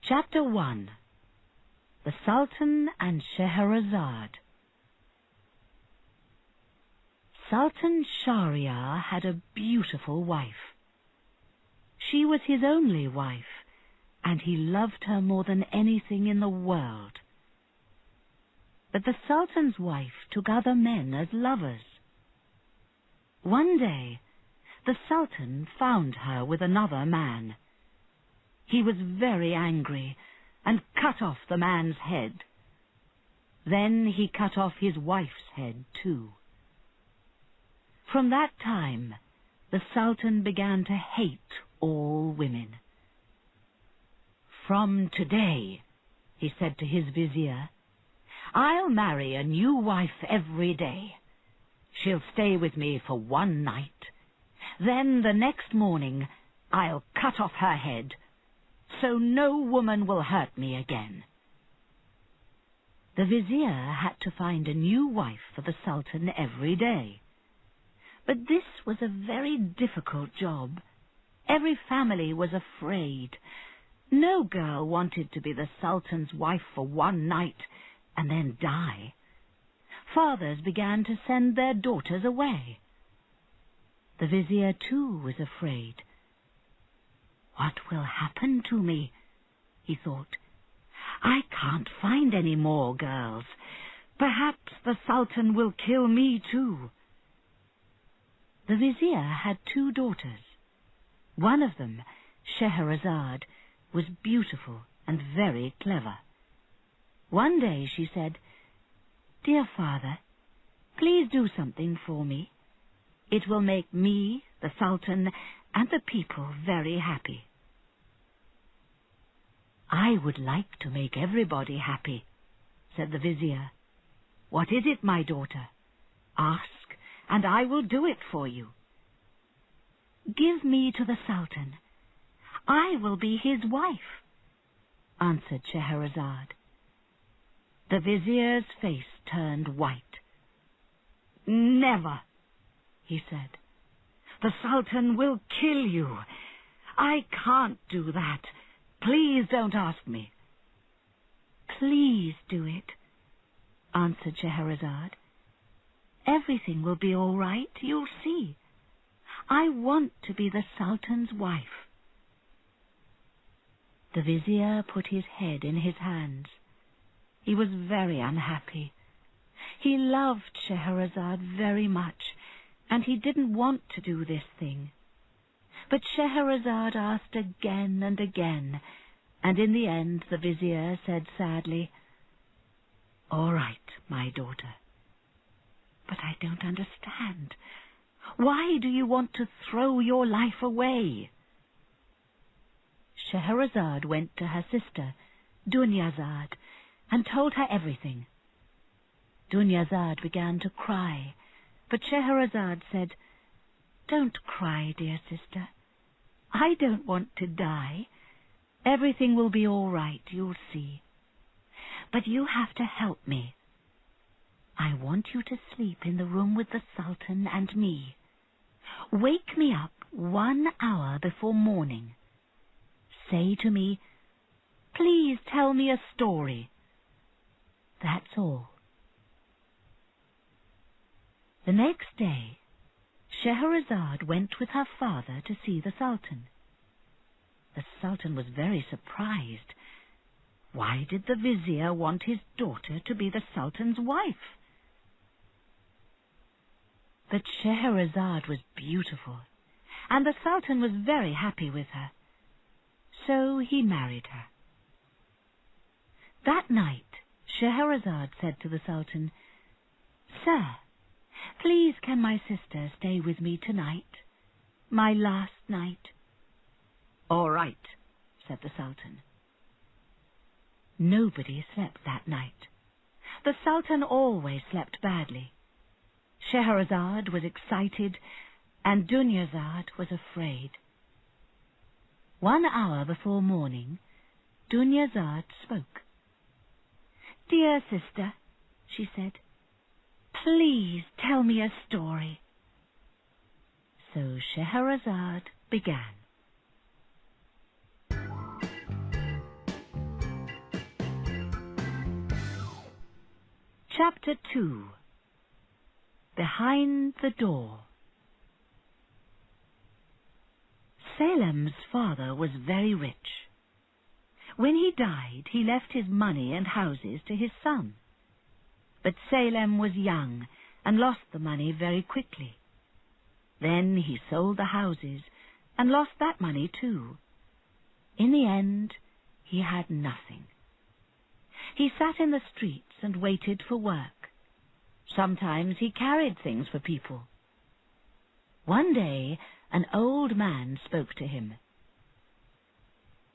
Chapter 1. The Sultan and Scheherazade. Sultan Shahryar had a beautiful wife. She was his only wife, and he loved her more than anything in the world. But the Sultan's wife took other men as lovers. One day, the Sultan found her with another man. He was very angry and cut off the man's head. Then he cut off his wife's head too. From that time, the Sultan began to hate all women. "From today," he said to his vizier, "I'll marry a new wife every day. She'll stay with me for one night. Then the next morning I'll cut off her head, so no woman will hurt me again." The vizier had to find a new wife for the Sultan every day. But this was a very difficult job. Every family was afraid. No girl wanted to be the Sultan's wife for one night and then die. Fathers began to send their daughters away. The vizier too was afraid. "What will happen to me?" he thought. "I can't find any more girls. Perhaps the Sultan will kill me too." The vizier had two daughters. One of them, Scheherazade, was beautiful and very clever. One day she said, "Dear father, please do something for me. It will make me, the Sultan, and the people very happy." "I would like to make everybody happy," said the vizier. "What is it, my daughter? Ask, and I will do it for you." "Give me to the Sultan. I will be his wife," answered Scheherazade. The vizier's face turned white. "Never," he said. "The Sultan will kill you. I can't do that. Please don't ask me." "Please do it," answered Scheherazade. "Everything will be all right, you'll see. I want to be the Sultan's wife." The vizier put his head in his hands. He was very unhappy. He loved Scheherazade very much, and he didn't want to do this thing. But Scheherazade asked again and again, and in the end the vizier said sadly, "All right, my daughter. But I don't understand. Why do you want to throw your life away?" Scheherazade went to her sister, Dunyazad, and told her everything. Dunyazad began to cry, but Scheherazade said, "Don't cry, dear sister. I don't want to die. Everything will be all right, you'll see. But you have to help me. I want you to sleep in the room with the Sultan and me. Wake me up 1 hour before morning. Say to me, 'Please tell me a story.' That's all." The next day, Scheherazade went with her father to see the Sultan. The Sultan was very surprised. Why did the vizier want his daughter to be the Sultan's wife? But Scheherazade was beautiful, and the Sultan was very happy with her. So he married her. That night, Scheherazade said to the Sultan, "Sir, please can my sister stay with me tonight, my last night?" "All right," said the Sultan. Nobody slept that night. The Sultan always slept badly. Scheherazade was excited, and Dunyazad was afraid. 1 hour before morning, Dunyazad spoke. "Dear sister," she said, "please tell me a story." So Scheherazade began. Chapter 2. Behind the Door. Salem's father was very rich. When he died, he left his money and houses to his son. But Salem was young and lost the money very quickly. Then he sold the houses and lost that money too. In the end, he had nothing. He sat in the streets and waited for work. Sometimes he carried things for people. One day, an old man spoke to him.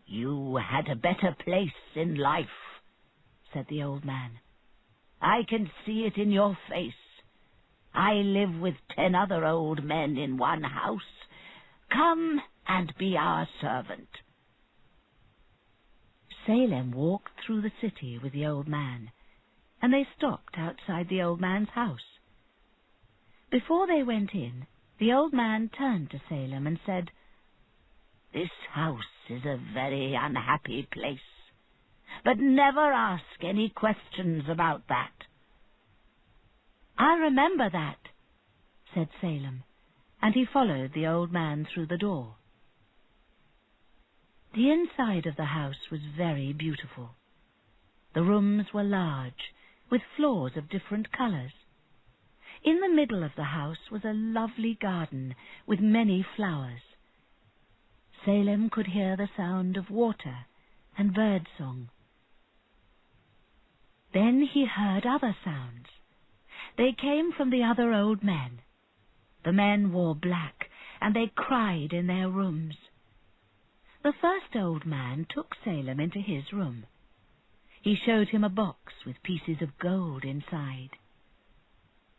"You had a better place in life," said the old man. "I can see it in your face. I live with 10 other old men in one house. Come and be our servant." Salem walked through the city with the old man, and they stopped outside the old man's house. Before they went in, the old man turned to Salem and said, "This house is a very unhappy place, but never ask any questions about that." "I'll remember that," said Salem, and he followed the old man through the door. The inside of the house was very beautiful. The rooms were large, with floors of different colors. In the middle of the house was a lovely garden with many flowers. Salem could hear the sound of water and birdsong. Then he heard other sounds. They came from the other old men. The men wore black, and they cried in their rooms. The first old man took Salem into his room. He showed him a box with pieces of gold inside.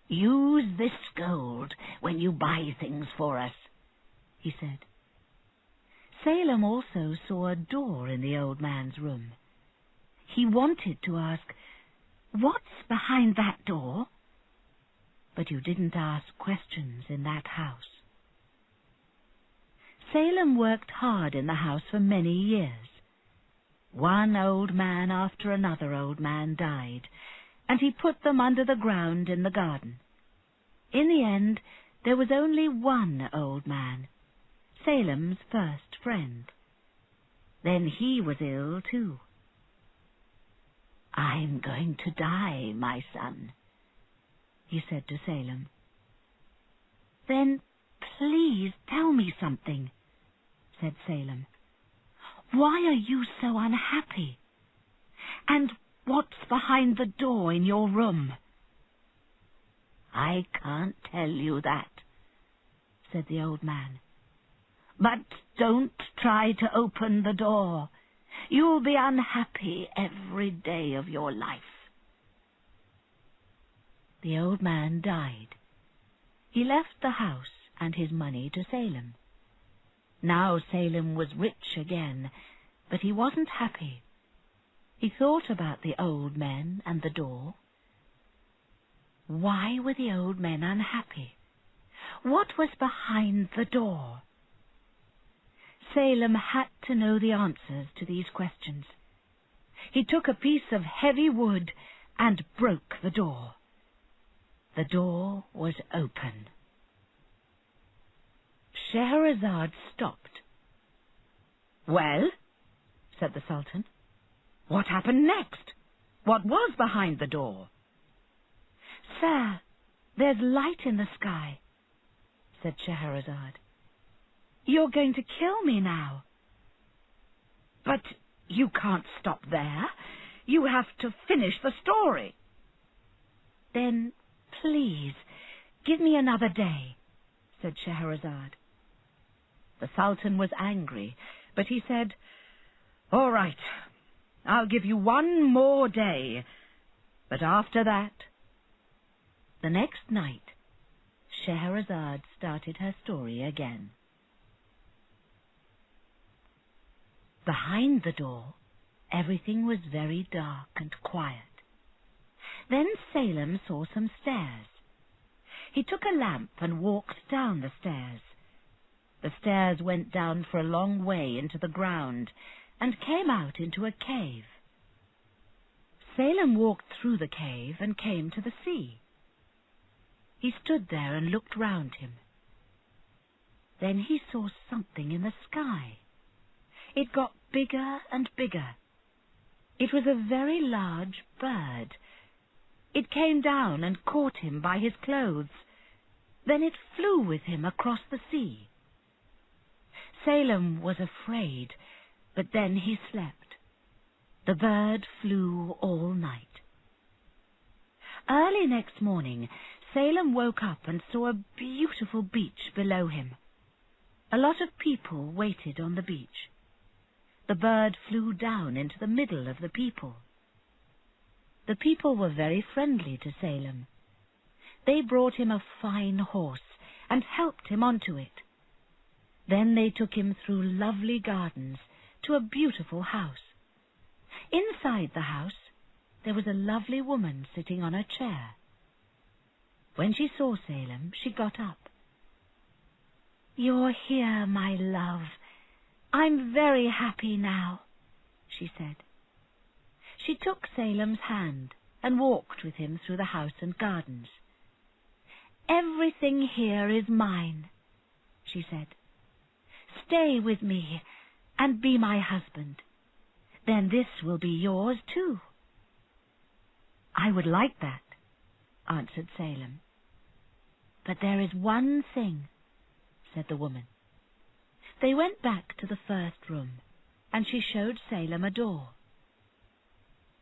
"Use this gold when you buy things for us," he said. Salem also saw a door in the old man's room. He wanted to ask, "What's behind that door?" But you didn't ask questions in that house. Salem worked hard in the house for many years. One old man after another old man died, and he put them under the ground in the garden. In the end, there was only one old man, Salem's first friend. Then he was ill too. "I'm going to die, my son," he said to Salem. "Then please tell me something," said Salem. "Why are you so unhappy? And what's behind the door in your room?" "I can't tell you that," said the old man. "But don't try to open the door. You'll be unhappy every day of your life." The old man died. He left the house and his money to Salem. Now Salem was rich again, but he wasn't happy. He thought about the old men and the door. Why were the old men unhappy? What was behind the door? Salem had to know the answers to these questions. He took a piece of heavy wood and broke the door. The door was open. Scheherazade stopped. "Well," said the Sultan, "what happened next? What was behind the door?" "Sir, there's light in the sky," said Scheherazade. "You're going to kill me now." "But you can't stop there. You have to finish the story." "Then, please, give me another day," said Scheherazade. The Sultan was angry, but he said, "All right, I'll give you one more day, but after that..." The next night, Scheherazade started her story again. Behind the door, everything was very dark and quiet. Then Salem saw some stairs. He took a lamp and walked down the stairs. The stairs went down for a long way into the ground and came out into a cave. Salem walked through the cave and came to the sea. He stood there and looked round him. Then he saw something in the sky. It got bigger and bigger. It was a very large bird. It came down and caught him by his clothes. Then it flew with him across the sea. Salem was afraid, but then he slept. The bird flew all night. Early next morning, Salem woke up and saw a beautiful beach below him. A lot of people waited on the beach. The bird flew down into the middle of the people. The people were very friendly to Salem. They brought him a fine horse and helped him onto it. Then they took him through lovely gardens to a beautiful house. Inside the house, there was a lovely woman sitting on a chair. When she saw Salem, she got up. "You're here, my love. I'm very happy now," she said. She took Salem's hand and walked with him through the house and gardens. "Everything here is mine," she said. "Stay with me and be my husband. Then this will be yours too." "I would like that," answered Salem. "But there is one thing," said the woman. They went back to the first room, and she showed Salem a door.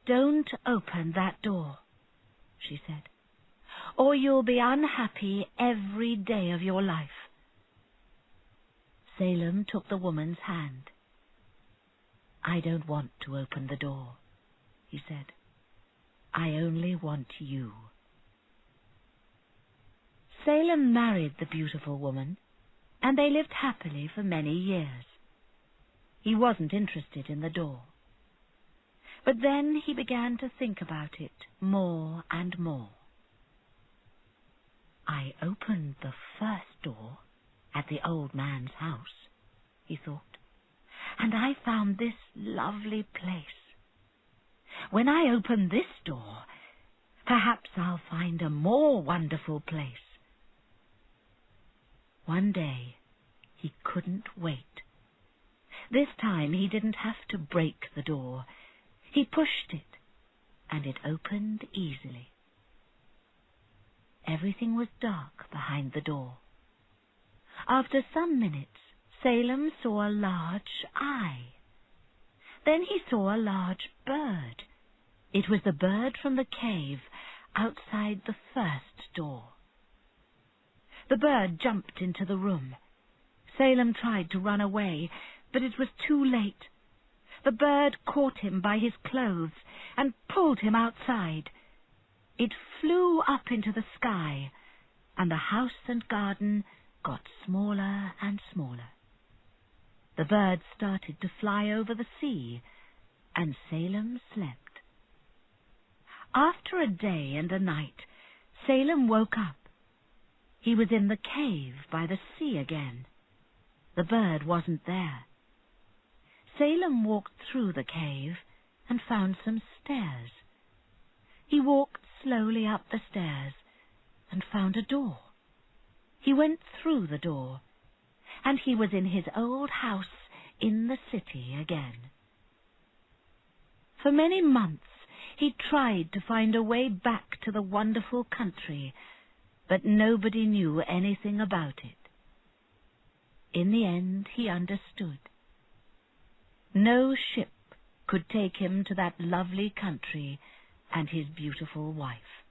"Don't open that door," she said, "or you'll be unhappy every day of your life." Salem took the woman's hand. "I don't want to open the door," he said. "I only want you." Salem married the beautiful woman, and they lived happily for many years. He wasn't interested in the door. But then he began to think about it more and more. "I opened the first door at the old man's house," he thought, "and I found this lovely place. When I open this door, perhaps I'll find a more wonderful place." One day, he couldn't wait. This time he didn't have to break the door. He pushed it, and it opened easily. Everything was dark behind the door. After some minutes, Salem saw a large eye. Then he saw a large bird. It was the bird from the cave outside the first door. The bird jumped into the room. Salem tried to run away, but it was too late. The bird caught him by his clothes and pulled him outside. It flew up into the sky, and the house and garden got smaller and smaller. The bird started to fly over the sea, and Salem slept. After a day and a night, Salem woke up. He was in the cave by the sea again. The bird wasn't there. Salem walked through the cave and found some stairs. He walked slowly up the stairs and found a door. He went through the door, and he was in his old house in the city again. For many months he tried to find a way back to the wonderful country, but nobody knew anything about it. In the end he understood. No ship could take him to that lovely country and his beautiful wife.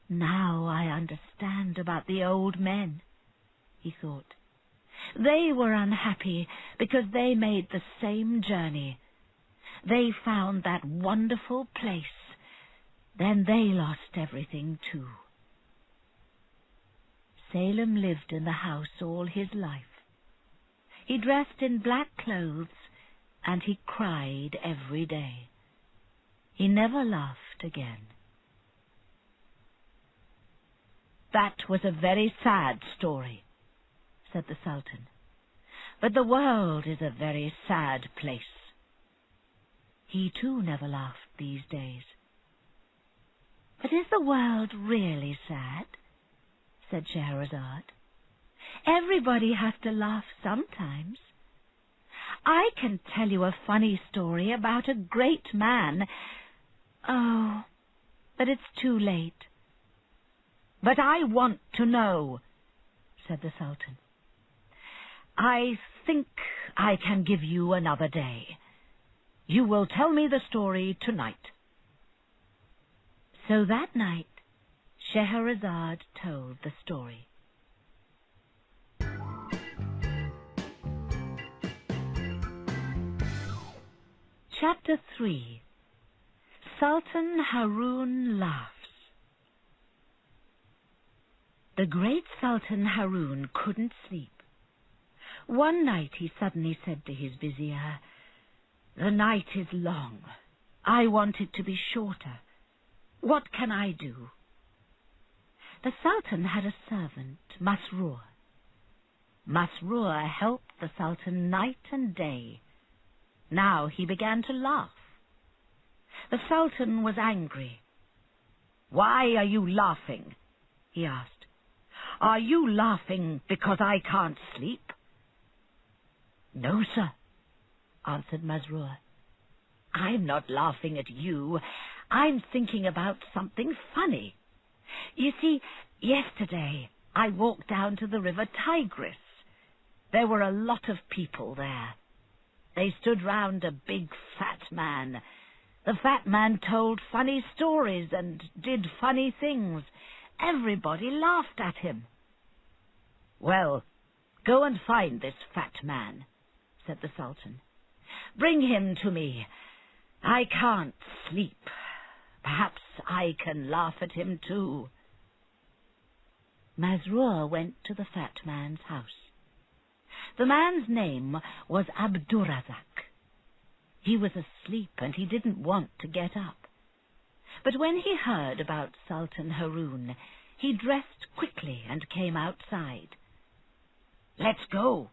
"Now I understand about the old men," he thought. "They were unhappy because they made the same journey. They found that wonderful place. Then they lost everything too." Salem lived in the house all his life. He dressed in black clothes, and he cried every day. He never laughed again. "That was a very sad story," said the Sultan. "But the world is a very sad place." He too never laughed these days. "But is the world really sad?" said Scheherazade. "Everybody has to laugh sometimes. I can tell you a funny story about a great man. Oh, but it's too late." "But I want to know," said the Sultan. "I think I can give you another day. You will tell me the story tonight." So that night, Scheherazade told the story. Chapter 3. Sultan Haroun Laughs. The great Sultan Haroun couldn't sleep. One night he suddenly said to his vizier, "The night is long. I want it to be shorter. What can I do?" The Sultan had a servant, Masrur. Masrur helped the Sultan night and day. Now he began to laugh. The Sultan was angry. "Why are you laughing?" he asked. "Are you laughing because I can't sleep?" "No, sir," answered Masrur. "I'm not laughing at you. I'm thinking about something funny. You see, yesterday I walked down to the river Tigris. There were a lot of people there. They stood round a big fat man. The fat man told funny stories and did funny things. Everybody laughed at him." "Well, go and find this fat man," said the Sultan. "Bring him to me. I can't sleep. Perhaps I can laugh at him too." Masrur went to the fat man's house. The man's name was Abdurrazak. He was asleep and he didn't want to get up. But when he heard about Sultan Haroun, he dressed quickly and came outside. "Let's go,"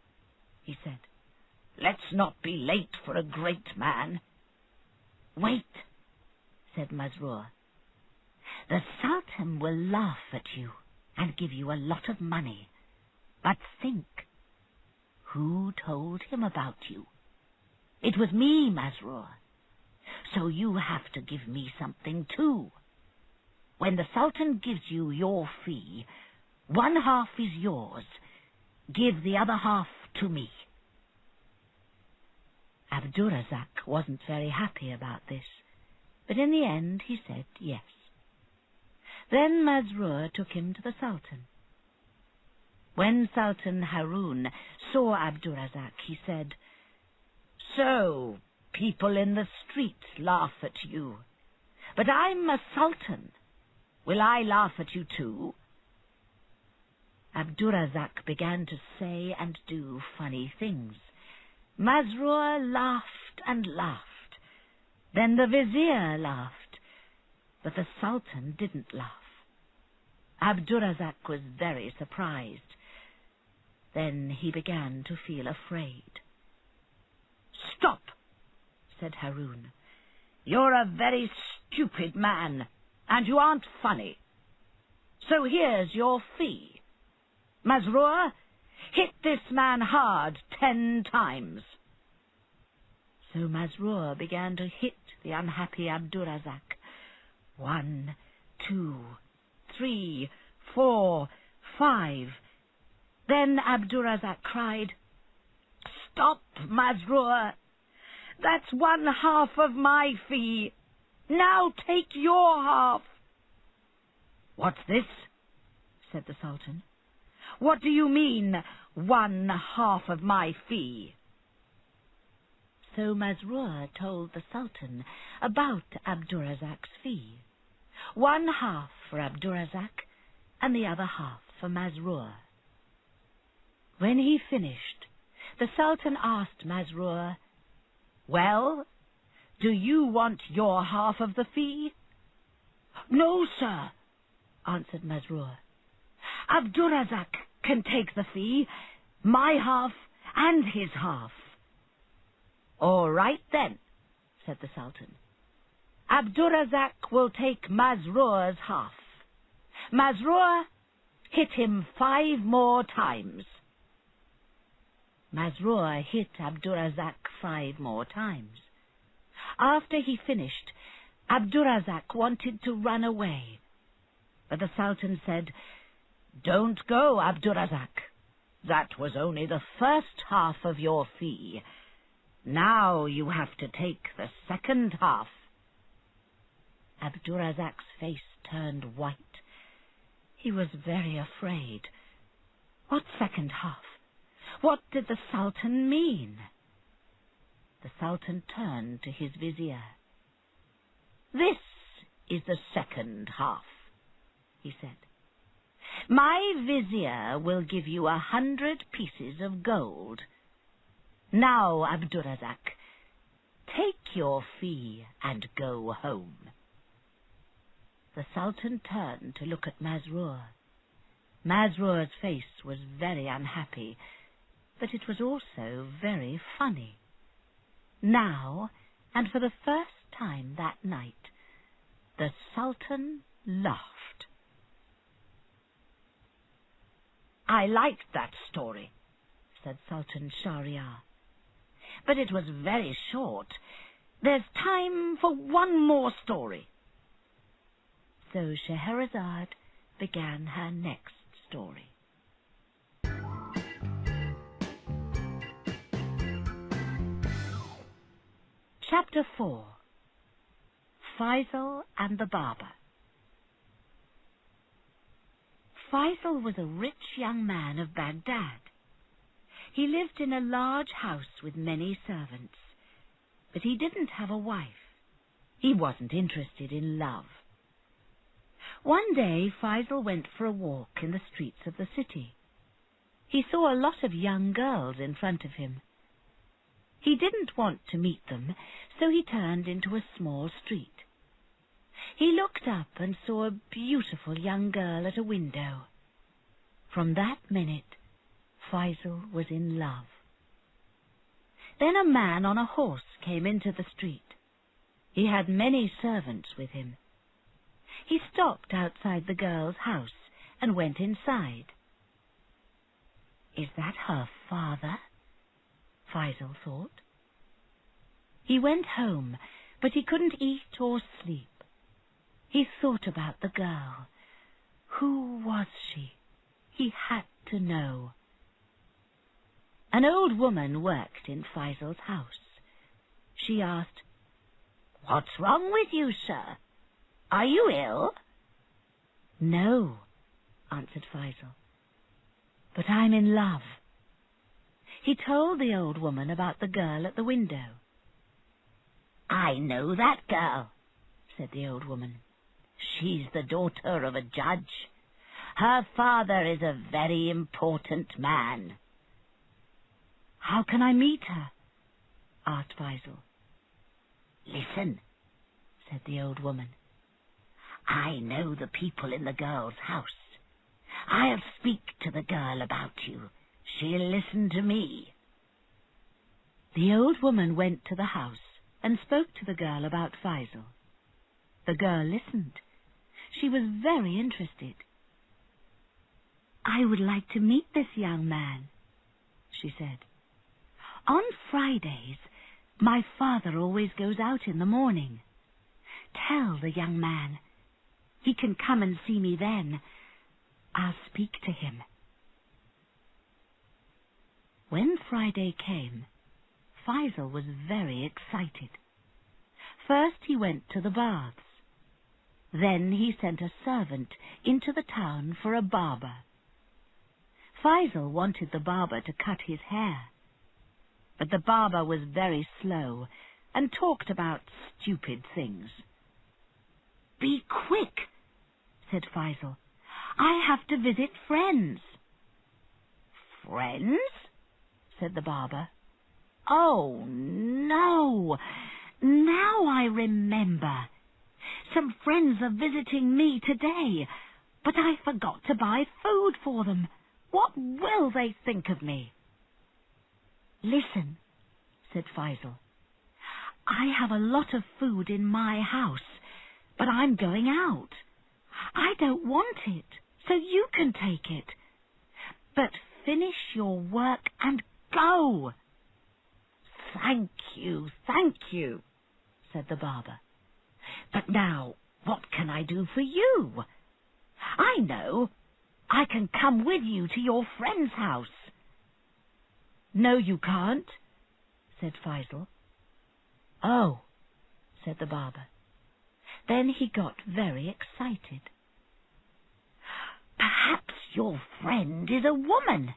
he said. "Let's not be late for a great man." "Wait," said Masrur. "The Sultan will laugh at you and give you a lot of money. But think, who told him about you? It was me, Masrur. So you have to give me something too. When the Sultan gives you your fee, one half is yours. Give the other half to me." Abdurrazak wasn't very happy about this, but in the end he said yes. Then Masrur took him to the Sultan. When Sultan Haroun saw Abdurrazak, he said, "So, people in the streets laugh at you. But I'm a sultan. Will I laugh at you too?" Abdurrazak began to say and do funny things. Masrur laughed and laughed. Then the vizier laughed, but the Sultan didn't laugh. Abdurrazak was very surprised. Then he began to feel afraid. "Stop," said Haroun. "You're a very stupid man, and you aren't funny. So here's your fee. Masrur, hit this man hard 10 times. So Masrur began to hit the unhappy Abdurrazak. 1, 2, 3, 4, 5. Then Abdurrazak cried, "Stop, Masrur! That's one half of my fee. Now take your half." "What's this?" said the Sultan. "What do you mean, one half of my fee?" So Masrur told the Sultan about Abdurrazak's fee. One half for Abdurrazak and the other half for Masrur. When he finished, the Sultan asked Masrur, "Well, do you want your half of the fee?" "No, sir," answered Masrur. "Abdurrazak can take the fee, my half and his half." "All right then," said the Sultan. "Abdurazak will take Masroor's half. Masroor, hit him 5 more times." Masroor hit Abdurazak 5 more times. After he finished, Abdurazak wanted to run away, but the Sultan said, "Don't go, Abdurazak. That was only the first half of your fee. Now you have to take the second half." Abdurazak's face turned white. He was very afraid. What second half? What did the Sultan mean? The Sultan turned to his vizier. "This is the second half," he said. "My vizier will give you 100 pieces of gold. Now, Abdurazak, take your fee and go home." The Sultan turned to look at Masroor. Masroor's face was very unhappy, but it was also very funny. Now, and for the first time that night, the Sultan laughed. "I liked that story," said Sultan Shahryar, "but it was very short. There's time for one more story." So Scheherazade began her next story. Chapter 4. Faisal and the Barber. Faisal was a rich young man of Baghdad. He lived in a large house with many servants, but he didn't have a wife. He wasn't interested in love. One day Faisal went for a walk in the streets of the city. He saw a lot of young girls in front of him. He didn't want to meet them, so he turned into a small street. He looked up and saw a beautiful young girl at a window. From that minute, Faisal was in love. Then a man on a horse came into the street. He had many servants with him. He stopped outside the girl's house and went inside. "Is that her father?" Faisal thought. He went home, but he couldn't eat or sleep. He thought about the girl. Who was she? He had to know. An old woman worked in Faisal's house. She asked, "What's wrong with you, sir? Are you ill?" "No," answered Faisal, "but I'm in love." He told the old woman about the girl at the window. "I know that girl," said the old woman. "She's the daughter of a judge. Her father is a very important man." "How can I meet her?" asked Faisal. "Listen," said the old woman. "I know the people in the girl's house. I'll speak to the girl about you. She'll listen to me." The old woman went to the house and spoke to the girl about Faisal. The girl listened. She was very interested. "I would like to meet this young man," she said. "On Fridays, my father always goes out in the morning. Tell the young man. He can come and see me then. I'll speak to him." When Friday came, Faisal was very excited. First he went to the baths. Then he sent a servant into the town for a barber. Faisal wanted the barber to cut his hair, but the barber was very slow and talked about stupid things. "Be quick," said Faisal. "I have to visit friends." "Friends?" said the barber. "Oh, no. Now I remember. Some friends are visiting me today, but I forgot to buy food for them. What will they think of me?" "Listen," said Faisal. I have a lot of food in my house, but I'm going out. I don't want it, so you can take it. But finish your work and go." Thank you, said the barber. "But now, what can I do for you? I know. I can come with you to your friend's house." "No, you can't," said Faisal. "Oh," said the barber. Then he got very excited. "Perhaps your friend is a woman.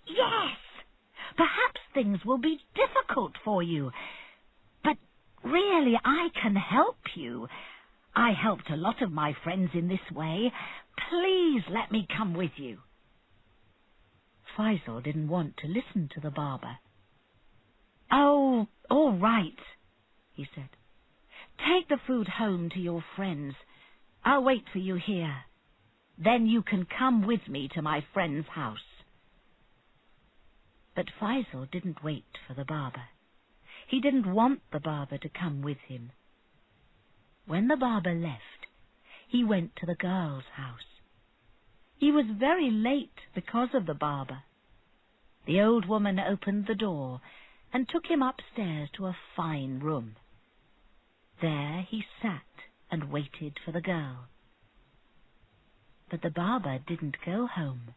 Yes, perhaps things will be difficult for you. But really, I can help you. I helped a lot of my friends in this way. Please let me come with you." Faisal didn't want to listen to the barber. "Oh, all right," he said. "Take the food home to your friends. I'll wait for you here. Then you can come with me to my friend's house." But Faisal didn't wait for the barber. He didn't want the barber to come with him. When the barber left, he went to the girl's house. He was very late because of the barber. The old woman opened the door and took him upstairs to a fine room. There he sat and waited for the girl. But the barber didn't go home.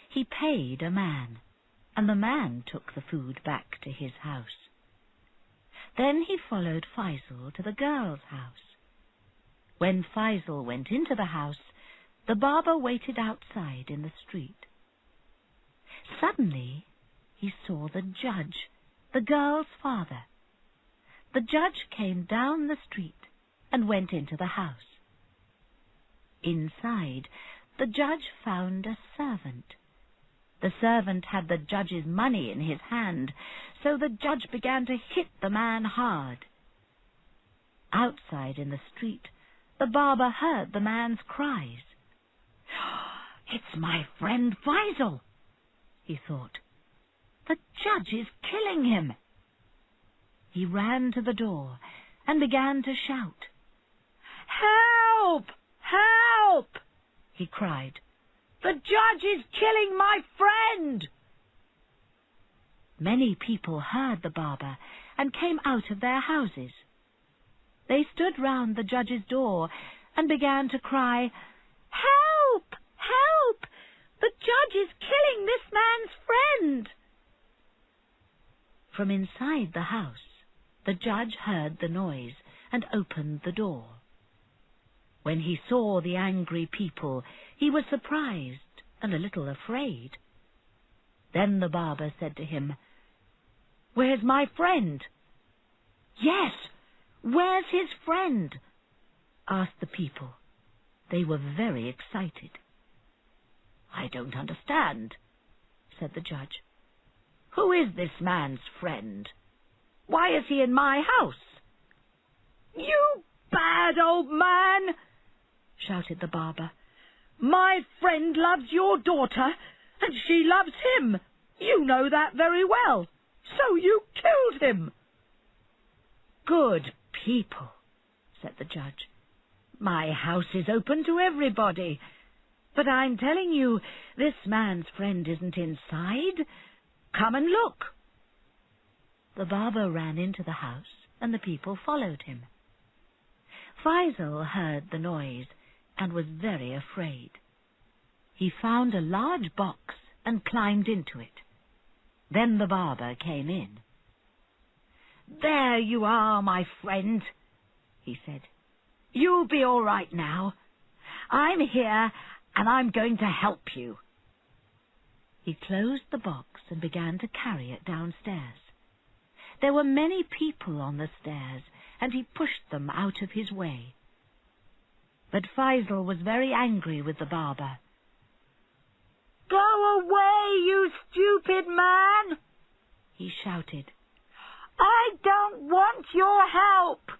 He paid a man, and the man took the food back to his house. Then he followed Faisal to the girl's house. When Faisal went into the house, the barber waited outside in the street. Suddenly he saw the judge, the girl's father. The judge came down the street and went into the house. Inside, the judge found a servant. The servant had the judge's money in his hand, so the judge began to hit the man hard. Outside in the street, the barber heard the man's cries. "It's my friend Faisal," he thought. "The judge is killing him." He ran to the door and began to shout. "Help! Help!" he cried. "The judge is killing my friend!" Many people heard the barber and came out of their houses. They stood round the judge's door and began to cry, "Help! Help! The judge is killing this man's friend!" From inside the house, the judge heard the noise and opened the door. When he saw the angry people, he was surprised and a little afraid. Then the barber said to him, "Where's my friend?" "Yes, where's his friend?" asked the people. They were very excited. "I don't understand," said the judge. "Who is this man's friend? Why is he in my house?" "You bad old man!" shouted the barber. "My friend loves your daughter, and she loves him. You know that very well. So you killed him." "Good people," said the judge. "My house is open to everybody. But I'm telling you, this man's friend isn't inside. Come and look." The barber ran into the house, and the people followed him. Faisal heard the noise and was very afraid. He found a large box and climbed into it. Then the barber came in. "There you are, my friend," he said. "You'll be all right now. I'm here, and I'm going to help you." He closed the box and began to carry it downstairs. There were many people on the stairs, and he pushed them out of his way. But Faisal was very angry with the barber. "Go away, you stupid man!" he shouted. "I don't want your help!"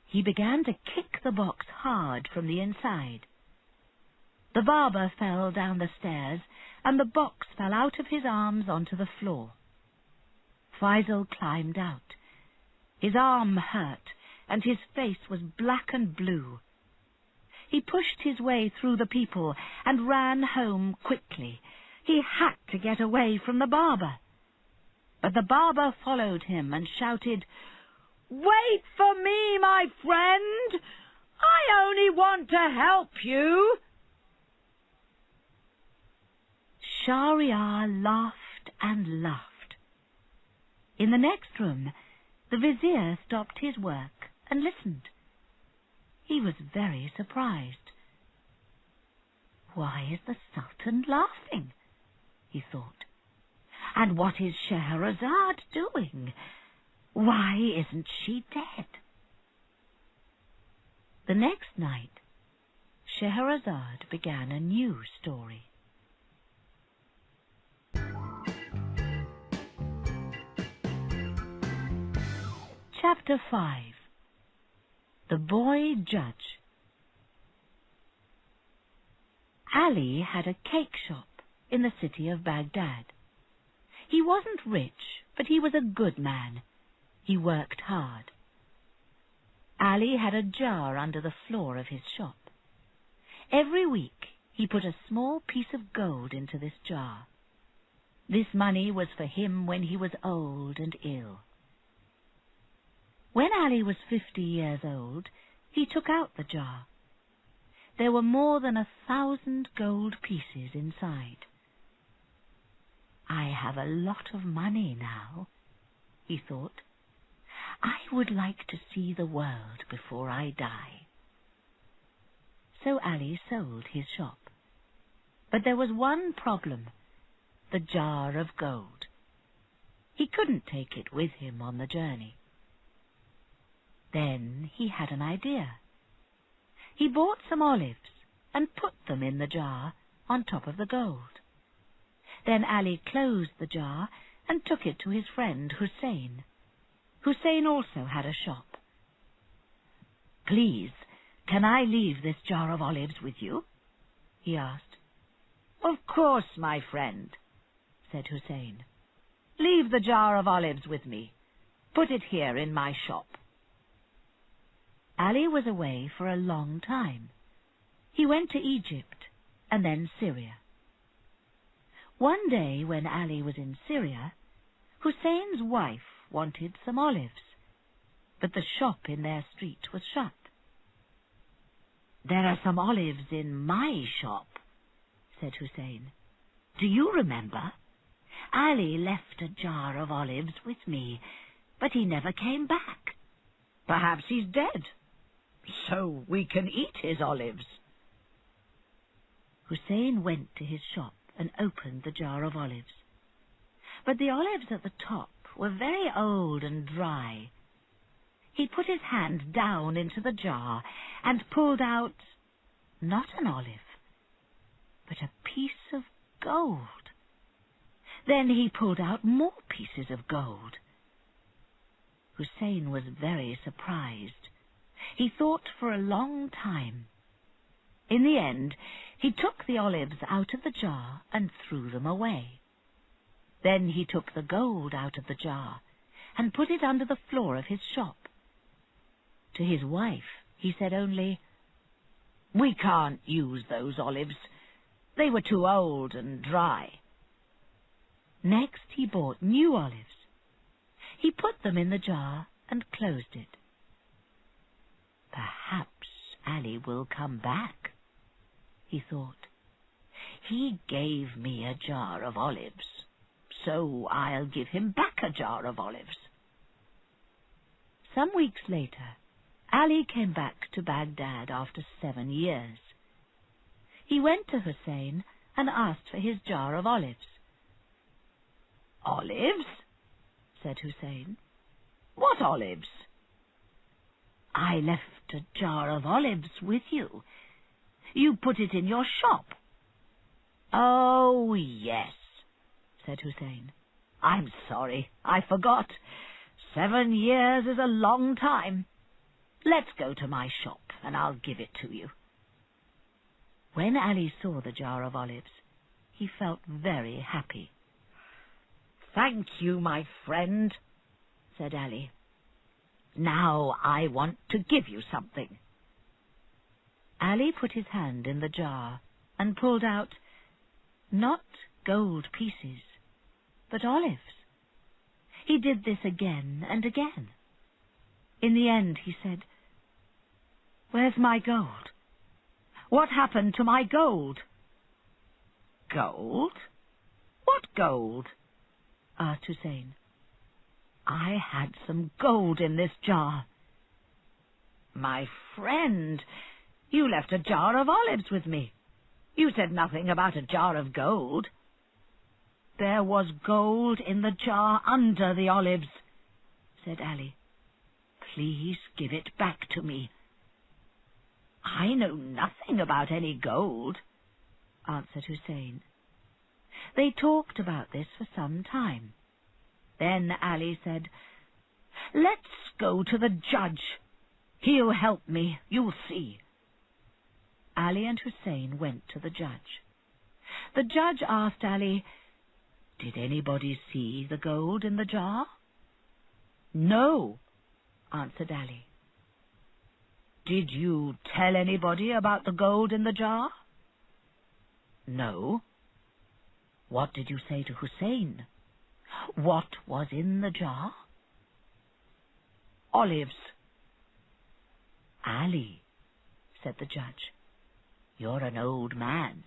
He began to kick the box hard from the inside. The barber fell down the stairs, and the box fell out of his arms onto the floor. Faisal climbed out, His arm hurt, and his face was black and blue. He pushed his way through the people and ran home quickly. He had to get away from the barber. But the barber followed him and shouted, "Wait for me, my friend! I only want to help you!" Shahryar laughed and laughed. In the next room, the vizier stopped his work and listened. He was very surprised. "Why is the Sultan laughing?" he thought. "And what is Scheherazade doing? Why isn't she dead?" The next night, Scheherazade began a new story. Chapter 5. The Boy Judge. Ali had a cake shop in the city of Baghdad. He wasn't rich, but he was a good man. He worked hard. Ali had a jar under the floor of his shop. Every week he put a small piece of gold into this jar. This money was for him when he was old and ill. When Ali was 50 years old, he took out the jar. There were more than 1,000 gold pieces inside. "I have a lot of money now," he thought. "I would like to see the world before I die." So Ali sold his shop. But there was one problem: the jar of gold. He couldn't take it with him on the journey. Then he had an idea. He bought some olives and put them in the jar on top of the gold. Then Ali closed the jar and took it to his friend Hussein. Hussein also had a shop. "Please, can I leave this jar of olives with you?" he asked. "Of course, my friend," said Hussein. "Leave the jar of olives with me. Put it here in my shop." Ali was away for a long time. He went to Egypt and then Syria. One day when Ali was in Syria, Hussein's wife wanted some olives, but the shop in their street was shut. "There are some olives in my shop," said Hussein. "Do you remember? Ali left a jar of olives with me, but he never came back. Perhaps he's dead, so we can eat his olives." Hussein went to his shop and opened the jar of olives. But the olives at the top were very old and dry. He put his hand down into the jar and pulled out not an olive, but a piece of gold. Then he pulled out more pieces of gold. Hussein was very surprised. He thought for a long time. In the end, he took the olives out of the jar and threw them away. Then he took the gold out of the jar and put it under the floor of his shop. To his wife, he said only, "We can't use those olives. They were too old and dry." Next, he bought new olives. He put them in the jar and closed it. "Perhaps Ali will come back," he thought. "He gave me a jar of olives, so I'll give him back a jar of olives." Some weeks later, Ali came back to Baghdad after 7 years. He went to Hussein and asked for his jar of olives. "Olives?" said Hussein. "What olives?" "I left a jar of olives with you. You put it in your shop." "Oh, yes," said Hussein. "I'm sorry, I forgot. 7 years is a long time. Let's go to my shop, and I'll give it to you." When Ali saw the jar of olives, he felt very happy. "Thank you, my friend," said Ali. Now I want to give you something." Ali put his hand in the jar and pulled out, not gold pieces, but olives. He did this again and again. In the end he said, "Where's my gold? What happened to my gold?" "Gold? What gold?" asked Hussein. "I had some gold in this jar." "My friend, you left a jar of olives with me. You said nothing about a jar of gold." "There was gold in the jar under the olives," said Ali. "Please give it back to me." "I know nothing about any gold," answered Hussein. They talked about this for some time. Then Ali said, "Let's go to the judge. He'll help me, you'll see." Ali and Hussein went to the judge. The judge asked Ali, "Did anybody see the gold in the jar?" "No," answered Ali. "Did you tell anybody about the gold in the jar?" "No." "What did you say to Hussein? What was in the jar?" "Olives." "Ali," said the judge, "you're an old man.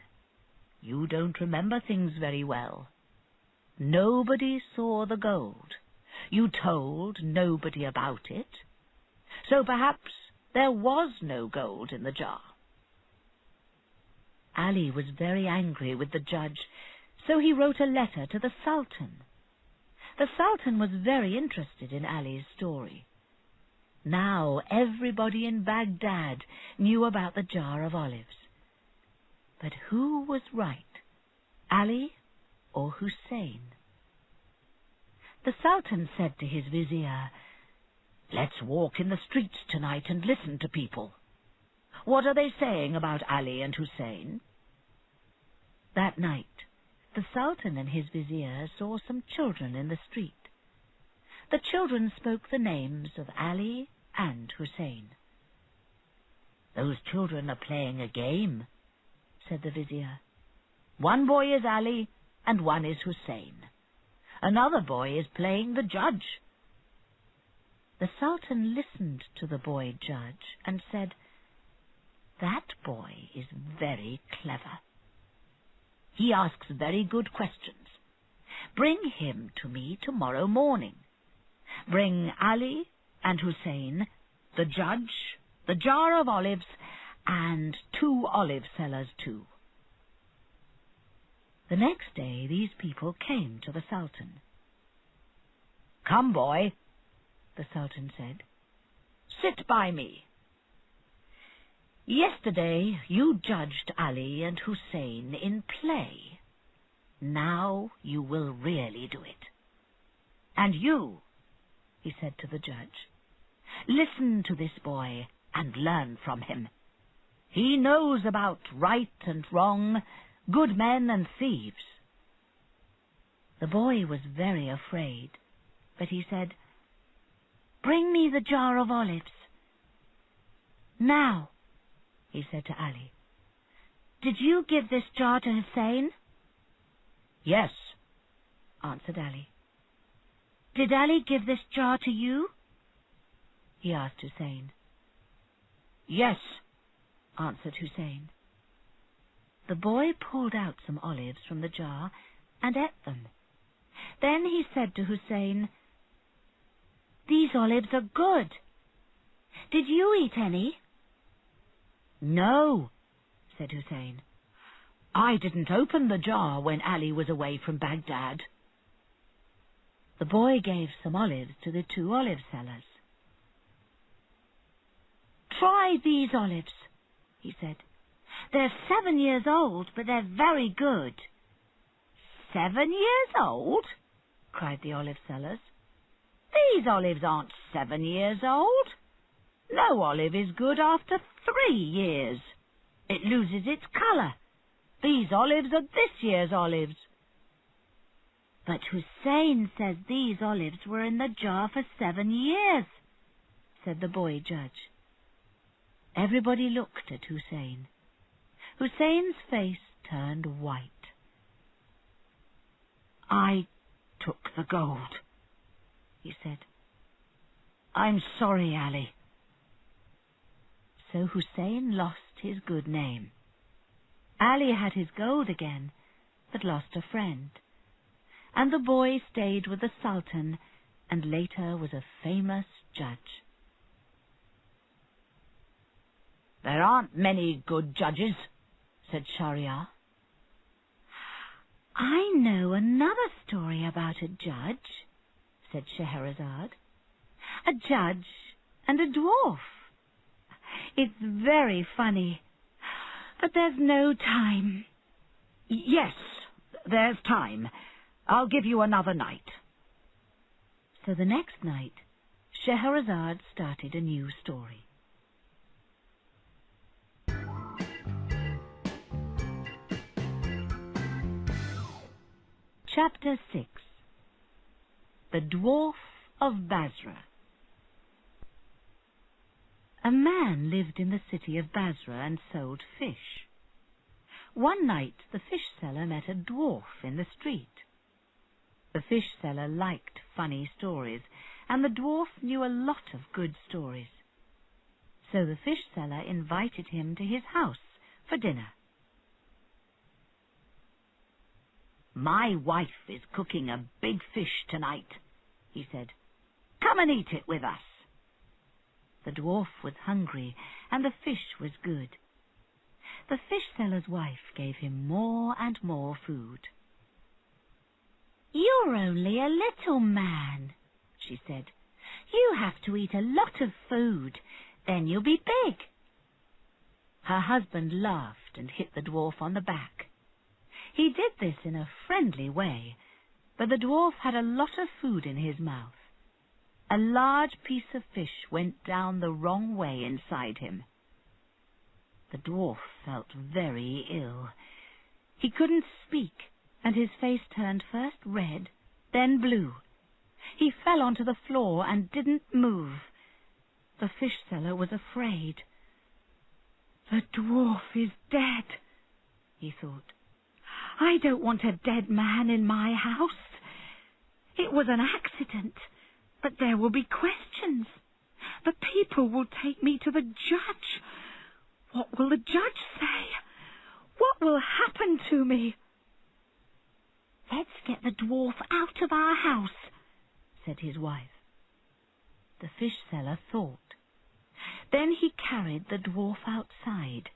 You don't remember things very well. Nobody saw the gold. You told nobody about it. So perhaps there was no gold in the jar." Ali was very angry with the judge, so he wrote a letter to the Sultan. The Sultan was very interested in Ali's story. Now everybody in Baghdad knew about the jar of olives. But who was right, Ali or Hussein? The Sultan said to his vizier, "Let's walk in the streets tonight and listen to people. What are they saying about Ali and Hussein?" That night, the Sultan and his vizier saw some children in the street. The children spoke the names of Ali and Hussein. "Those children are playing a game," said the vizier. "One boy is Ali and one is Hussein. Another boy is playing the judge." The Sultan listened to the boy judge and said, "That boy is very clever. He asks very good questions. Bring him to me tomorrow morning. Bring Ali and Hussein, the judge, the jar of olives, and 2 olive sellers too." The next day these people came to the Sultan. "Come, boy," the Sultan said. "Sit by me. Yesterday you judged Ali and Hussein in play. Now you will really do it. And you," he said to the judge, "listen to this boy and learn from him. He knows about right and wrong, good men and thieves." The boy was very afraid, but he said, "Bring me the jar of olives." "Now," he said to Ali, "did you give this jar to Hussein?" "Yes," answered Ali. "Did Ali give this jar to you?" he asked Hussein. "Yes," answered Hussein. The boy pulled out some olives from the jar and ate them. Then he said to Hussein, "These olives are good. Did you eat any?" "No," said Hussein. "I didn't open the jar when Ali was away from Baghdad." The boy gave some olives to the 2 olive sellers. "Try these olives," he said. "They're 7 years old, but they're very good." "7 years old?" cried the olive sellers. "These olives aren't 7 years old. No olive is good after 3 years. It loses its colour. These olives are this year's olives." "But Hussein says these olives were in the jar for 7 years," said the boy judge. Everybody looked at Hussein. Hussein's face turned white. "I took the gold," he said. "I'm sorry, Ali." So Hussein lost his good name. Ali had his gold again, but lost a friend. And the boy stayed with the Sultan and later was a famous judge. "There aren't many good judges," said Shahryar. "I know another story about a judge," said Scheherazade. "A judge and a dwarf. It's very funny, but there's no time." "Yes, there's time. I'll give you another night." So the next night, Scheherazade started a new story. Chapter 6. The Dwarf of Basra. A man lived in the city of Basra and sold fish. One night the fish seller met a dwarf in the street. The fish seller liked funny stories, and the dwarf knew a lot of good stories. So the fish seller invited him to his house for dinner. "My wife is cooking a big fish tonight," he said. "Come and eat it with us." The dwarf was hungry, and the fish was good. The fish seller's wife gave him more and more food. "You're only a little man," she said. "You have to eat a lot of food, then you'll be big." Her husband laughed and hit the dwarf on the back. He did this in a friendly way, but the dwarf had a lot of food in his mouth. A large piece of fish went down the wrong way inside him. The dwarf felt very ill. He couldn't speak, and his face turned first red, then blue. He fell onto the floor and didn't move. The fish seller was afraid. "The dwarf is dead," he thought. "I don't want a dead man in my house. It was an accident, but there will be questions. The people will take me to the judge. What will the judge say? What will happen to me?" "Let's get the dwarf out of our house," said his wife. The fish seller thought. Then he carried the dwarf outside.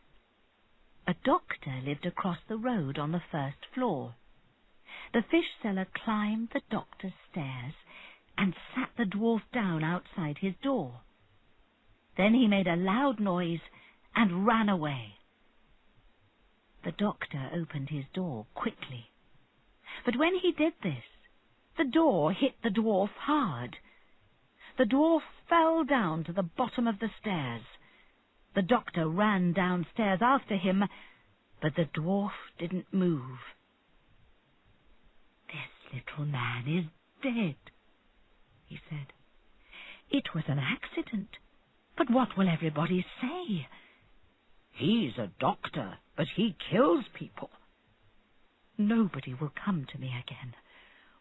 A doctor lived across the road on the first floor. The fish seller climbed the doctor's stairs and sat the dwarf down outside his door. Then he made a loud noise and ran away. The doctor opened his door quickly. But when he did this, the door hit the dwarf hard. The dwarf fell down to the bottom of the stairs. The doctor ran downstairs after him, but the dwarf didn't move. "This little man is dead," he said. "It was an accident, but what will everybody say? He's a doctor, but he kills people. Nobody will come to me again.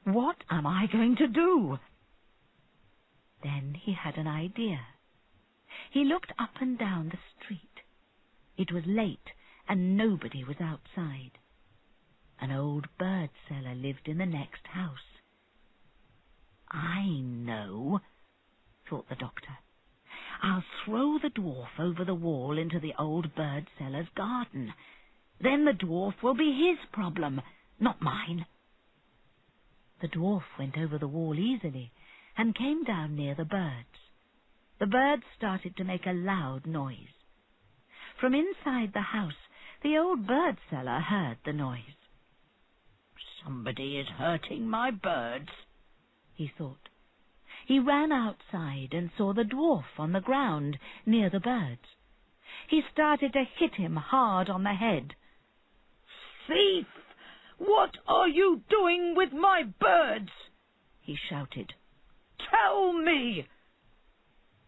What am I going to do?" Then he had an idea. He looked up and down the street. It was late, and nobody was outside. An old bird seller lived in the next house. "I know," thought the doctor. "I'll throw the dwarf over the wall into the old bird seller's garden. Then the dwarf will be his problem, not mine." The dwarf went over the wall easily and came down near the birds. The birds started to make a loud noise. From inside the house, the old bird seller heard the noise. "Somebody is hurting my birds," he thought. He ran outside and saw the dwarf on the ground near the birds. He started to hit him hard on the head. "Thief! What are you doing with my birds?" he shouted. "Tell me!"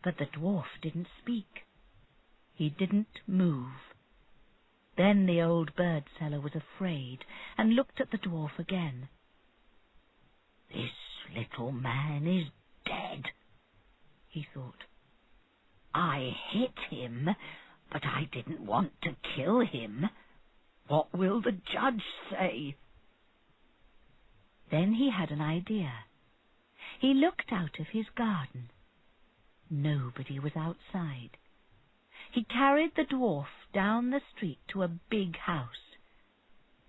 But the dwarf didn't speak. He didn't move. Then the old bird seller was afraid and looked at the dwarf again. "This little man is dead," he thought. "I hit him, but I didn't want to kill him. What will the judge say?" Then he had an idea. He looked out of his garden. Nobody was outside. He carried the dwarf down the street to a big house.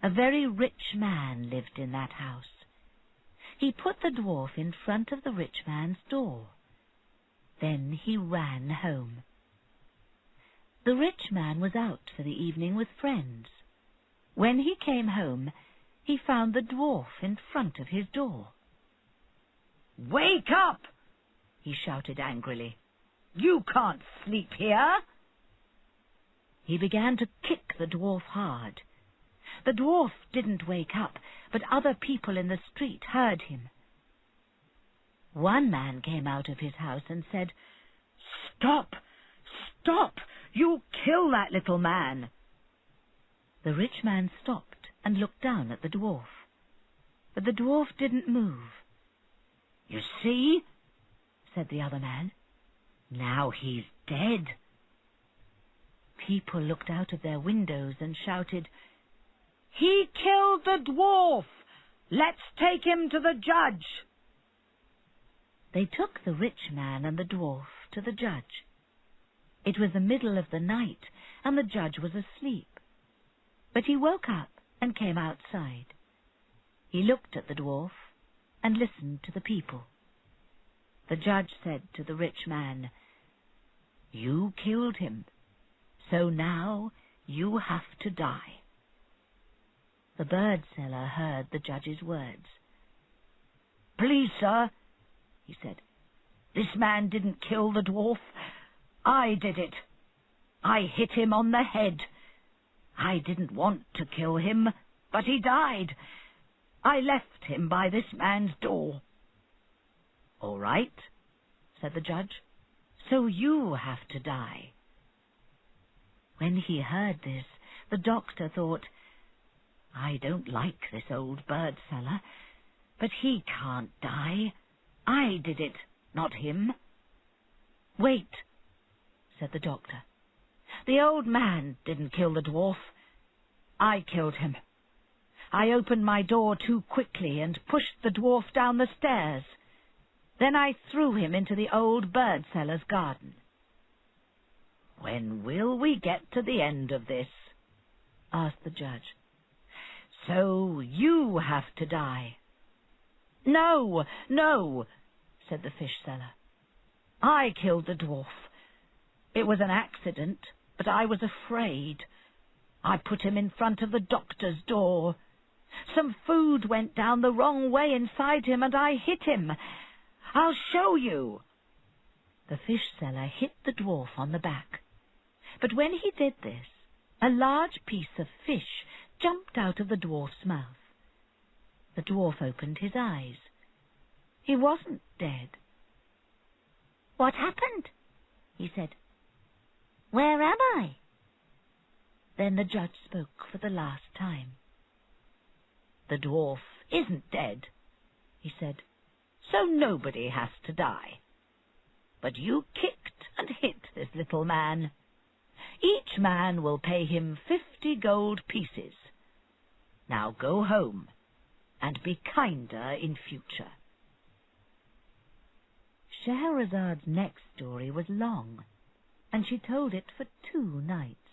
A very rich man lived in that house. He put the dwarf in front of the rich man's door. Then he ran home. The rich man was out for the evening with friends. When he came home, he found the dwarf in front of his door. "Wake up!" he shouted angrily. "You can't sleep here." He began to kick the dwarf hard. The dwarf didn't wake up, but other people in the street heard him. One man came out of his house and said, "Stop! Stop! You'll kill that little man." The rich man stopped and looked down at the dwarf. But the dwarf didn't move. "You see," said the other man, "now he's dead." People looked out of their windows and shouted, "He killed the dwarf! Let's take him to the judge!" They took the rich man and the dwarf to the judge. It was the middle of the night, and the judge was asleep. But he woke up and came outside. He looked at the dwarf and listened to the people. The judge said to the rich man, "You killed him, so now you have to die." The bird seller heard the judge's words. "Please, sir," he said, "this man didn't kill the dwarf. I did it. I hit him on the head. I didn't want to kill him, but he died. I left him by this man's door." "All right," said the judge, "so you have to die." When he heard this, the doctor thought, "I don't like this old bird seller, but he can't die. I did it, not him." "Wait," said the doctor. "The old man didn't kill the dwarf. I killed him. I opened my door too quickly and pushed the dwarf down the stairs. Then I threw him into the old bird seller's garden." "When will we get to the end of this?" asked the judge. "So you have to die." "No, no," said the fish seller. "I killed the dwarf. It was an accident, but I was afraid. I put him in front of the doctor's door. Some food went down the wrong way inside him, and I hit him. I'll show you." The fish seller hit the dwarf on the back. But when he did this, a large piece of fish jumped out of the dwarf's mouth. The dwarf opened his eyes. He wasn't dead. "What happened?" he said. "Where am I?" Then the judge spoke for the last time. "The dwarf isn't dead," he said, "so nobody has to die. But you kicked and hit this little man. Each man will pay him 50 gold pieces. Now go home and be kinder in future." Shahrazad's next story was long, and she told it for 2 nights.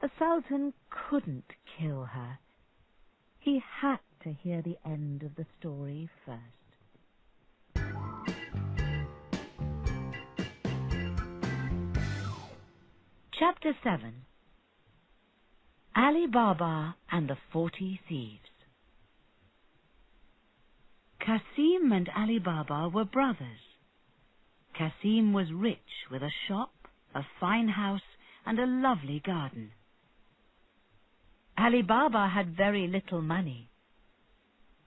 The Sultan couldn't kill her. He had to hear the end of the story first. Chapter 7. Ali Baba and the 40 Thieves. Kasim and Ali Baba were brothers. Kasim was rich with a shop, a fine house, and a lovely garden. Ali Baba had very little money.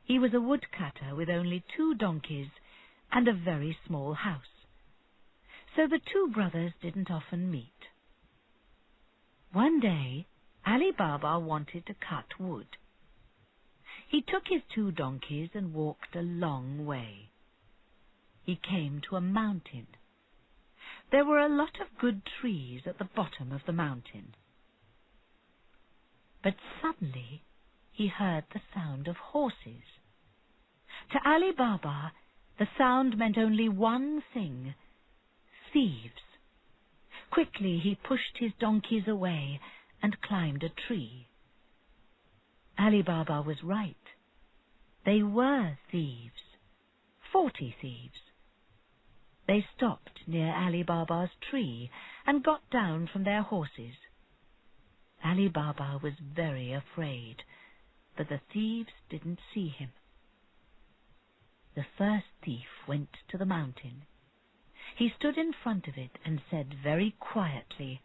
He was a woodcutter with only 2 donkeys and a very small house. so the two brothers didn't often meet. One day, Ali Baba wanted to cut wood. He took his two donkeys and walked a long way. He came to a mountain. There were a lot of good trees at the bottom of the mountain. But suddenly he heard the sound of horses. To Ali Baba, the sound meant only one thing: thieves. Quickly he pushed his donkeys away and climbed a tree. Ali Baba was right. They were thieves, 40 thieves. They stopped near Ali Baba's tree and got down from their horses. Ali Baba was very afraid, but the thieves didn't see him. The first thief went to the mountain. He stood in front of it and said very quietly,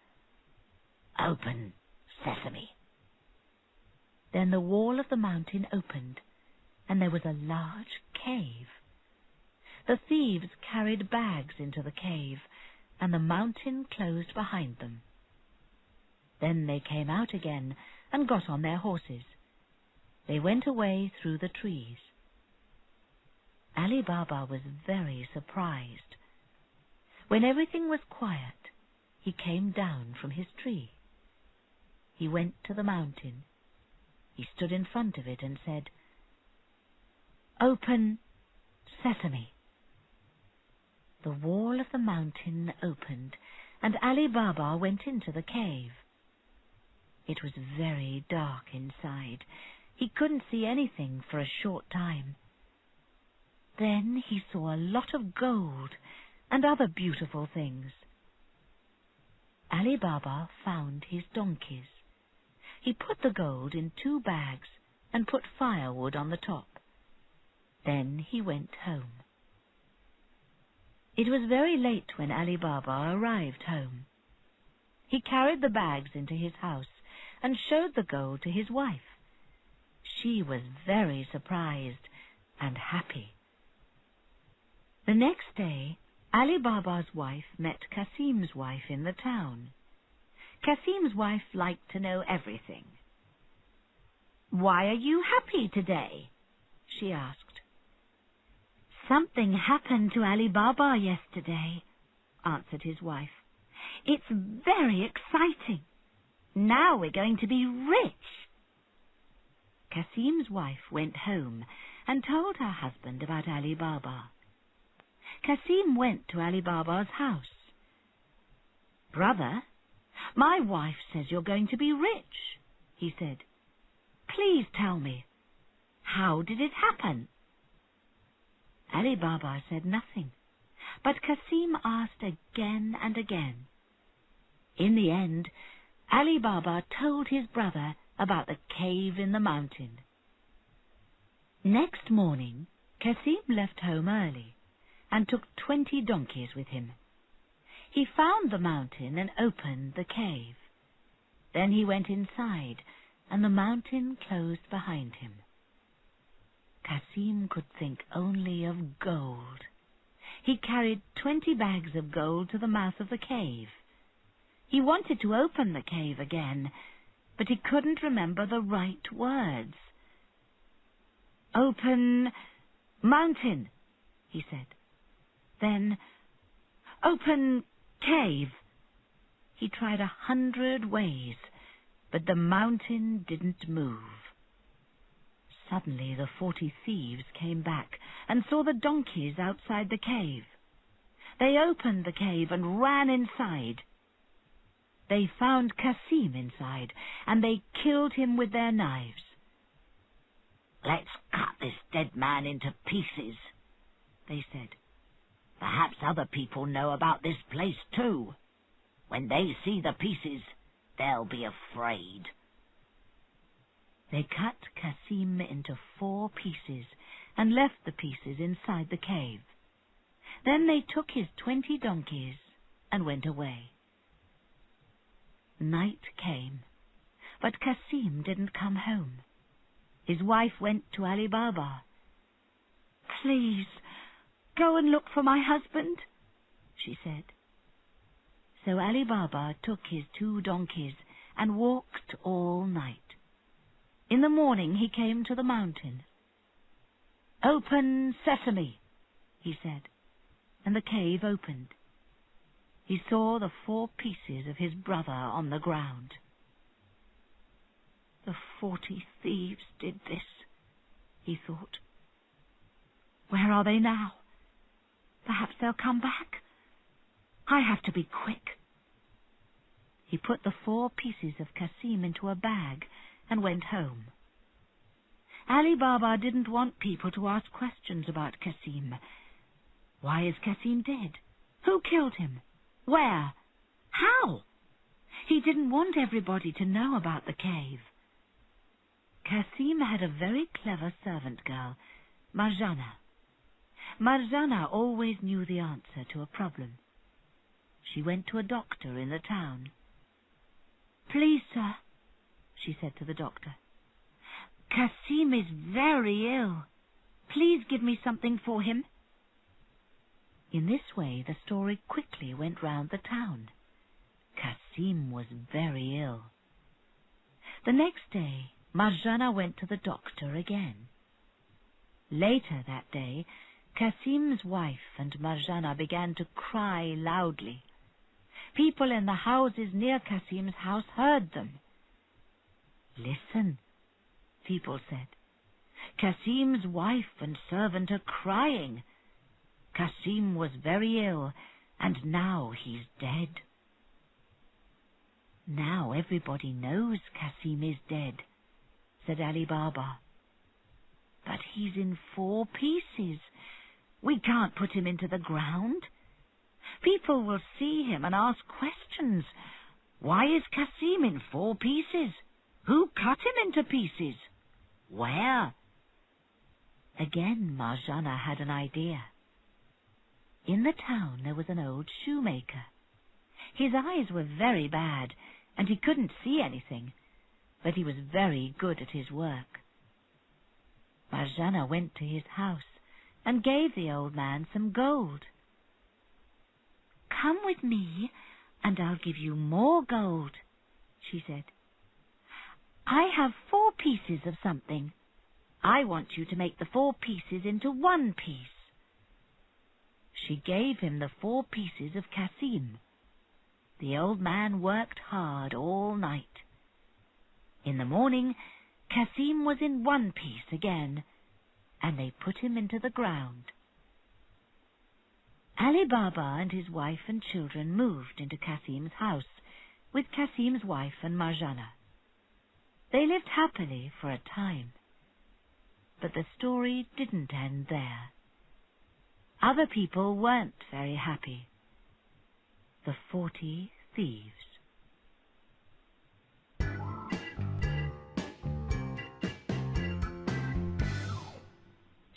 "Open, Sesame." Then the wall of the mountain opened, and there was a large cave. The thieves carried bags into the cave, and the mountain closed behind them. Then they came out again and got on their horses. They went away through the trees. Ali Baba was very surprised. When everything was quiet, he came down from his tree. He went to the mountain. He stood in front of it and said, "Open, Sesame." The wall of the mountain opened, and Ali Baba went into the cave. It was very dark inside. He couldn't see anything for a short time. Then he saw a lot of gold and other beautiful things. Ali Baba found his donkeys. He put the gold in 2 bags and put firewood on the top. Then he went home. It was very late when Ali Baba arrived home. He carried the bags into his house and showed the gold to his wife. She was very surprised and happy. The next day, Ali Baba's wife met Kasim's wife in the town. Kasim's wife liked to know everything. "Why are you happy today?" she asked. "Something happened to Ali Baba yesterday," answered his wife. "It's very exciting. Now we're going to be rich." Kasim's wife went home and told her husband about Ali Baba. Kasim went to Ali Baba's house. "Brother, my wife says you're going to be rich," he said. "Please tell me, how did it happen?" Ali Baba said nothing, but Kasim asked again and again. In the end, Ali Baba told his brother about the cave in the mountain. Next morning, Kasim left home early and took 20 donkeys with him. He found the mountain and opened the cave. Then he went inside, and the mountain closed behind him. Kasim could think only of gold. He carried 20 bags of gold to the mouth of the cave. He wanted to open the cave again, but he couldn't remember the right words. "Open mountain," he said. Then, "Open cave." He tried 100 ways, but the mountain didn't move. Suddenly the 40 thieves came back and saw the donkeys outside the cave. They opened the cave and ran inside. They found Kasim inside, and they killed him with their knives. "Let's cut this dead man into pieces," they said. "Perhaps other people know about this place too. When they see the pieces, they'll be afraid." They cut Kasim into 4 pieces and left the pieces inside the cave. Then they took his 20 donkeys and went away. Night came, but Kasim didn't come home. His wife went to Ali Baba. "Please, go and look for my husband," she said. So Ali Baba took his 2 donkeys and walked all night. In the morning he came to the mountain. "Open, sesame," he said, and the cave opened. He saw the 4 pieces of his brother on the ground. "The 40 thieves did this," he thought. "Where are they now? Perhaps they'll come back. I have to be quick." He put the 4 pieces of Kasim into a bag and went home. Ali Baba didn't want people to ask questions about Kasim. Why is Kasim dead? Who killed him? Where? How? He didn't want everybody to know about the cave. Kasim had a very clever servant girl, Marjana. Marjana always knew the answer to a problem. She went to a doctor in the town. "Please, sir," she said to the doctor, "Kasim is very ill. Please give me something for him." In this way the story quickly went round the town. Kasim was very ill. The next day Marjana went to the doctor again. Later that day Kasim's wife and Marjana began to cry loudly. People in the houses near Kasim's house heard them. "Listen," people said. "Kasim's wife and servant are crying. Kasim was very ill, and now he's dead." "Now everybody knows Kasim is dead," said Ali Baba. "But he's in 4 pieces. We can't put him into the ground. People will see him and ask questions. Why is Kasim in 4 pieces? Who cut him into pieces? Where?" Again Marjana had an idea. In the town there was an old shoemaker. His eyes were very bad, and he couldn't see anything, but he was very good at his work. Marjana went to his house and gave the old man some gold. "Come with me, and I'll give you more gold," she said. "I have 4 pieces of something. I want you to make the 4 pieces into 1 piece." She gave him the 4 pieces of Kasim. The old man worked hard all night. In the morning, Kasim was in 1 piece again, and they put him into the ground. Ali Baba and his wife and children moved into Kasim's house with Kasim's wife and Marjana. They lived happily for a time. But the story didn't end there. Other people weren't very happy. The 40 Thieves.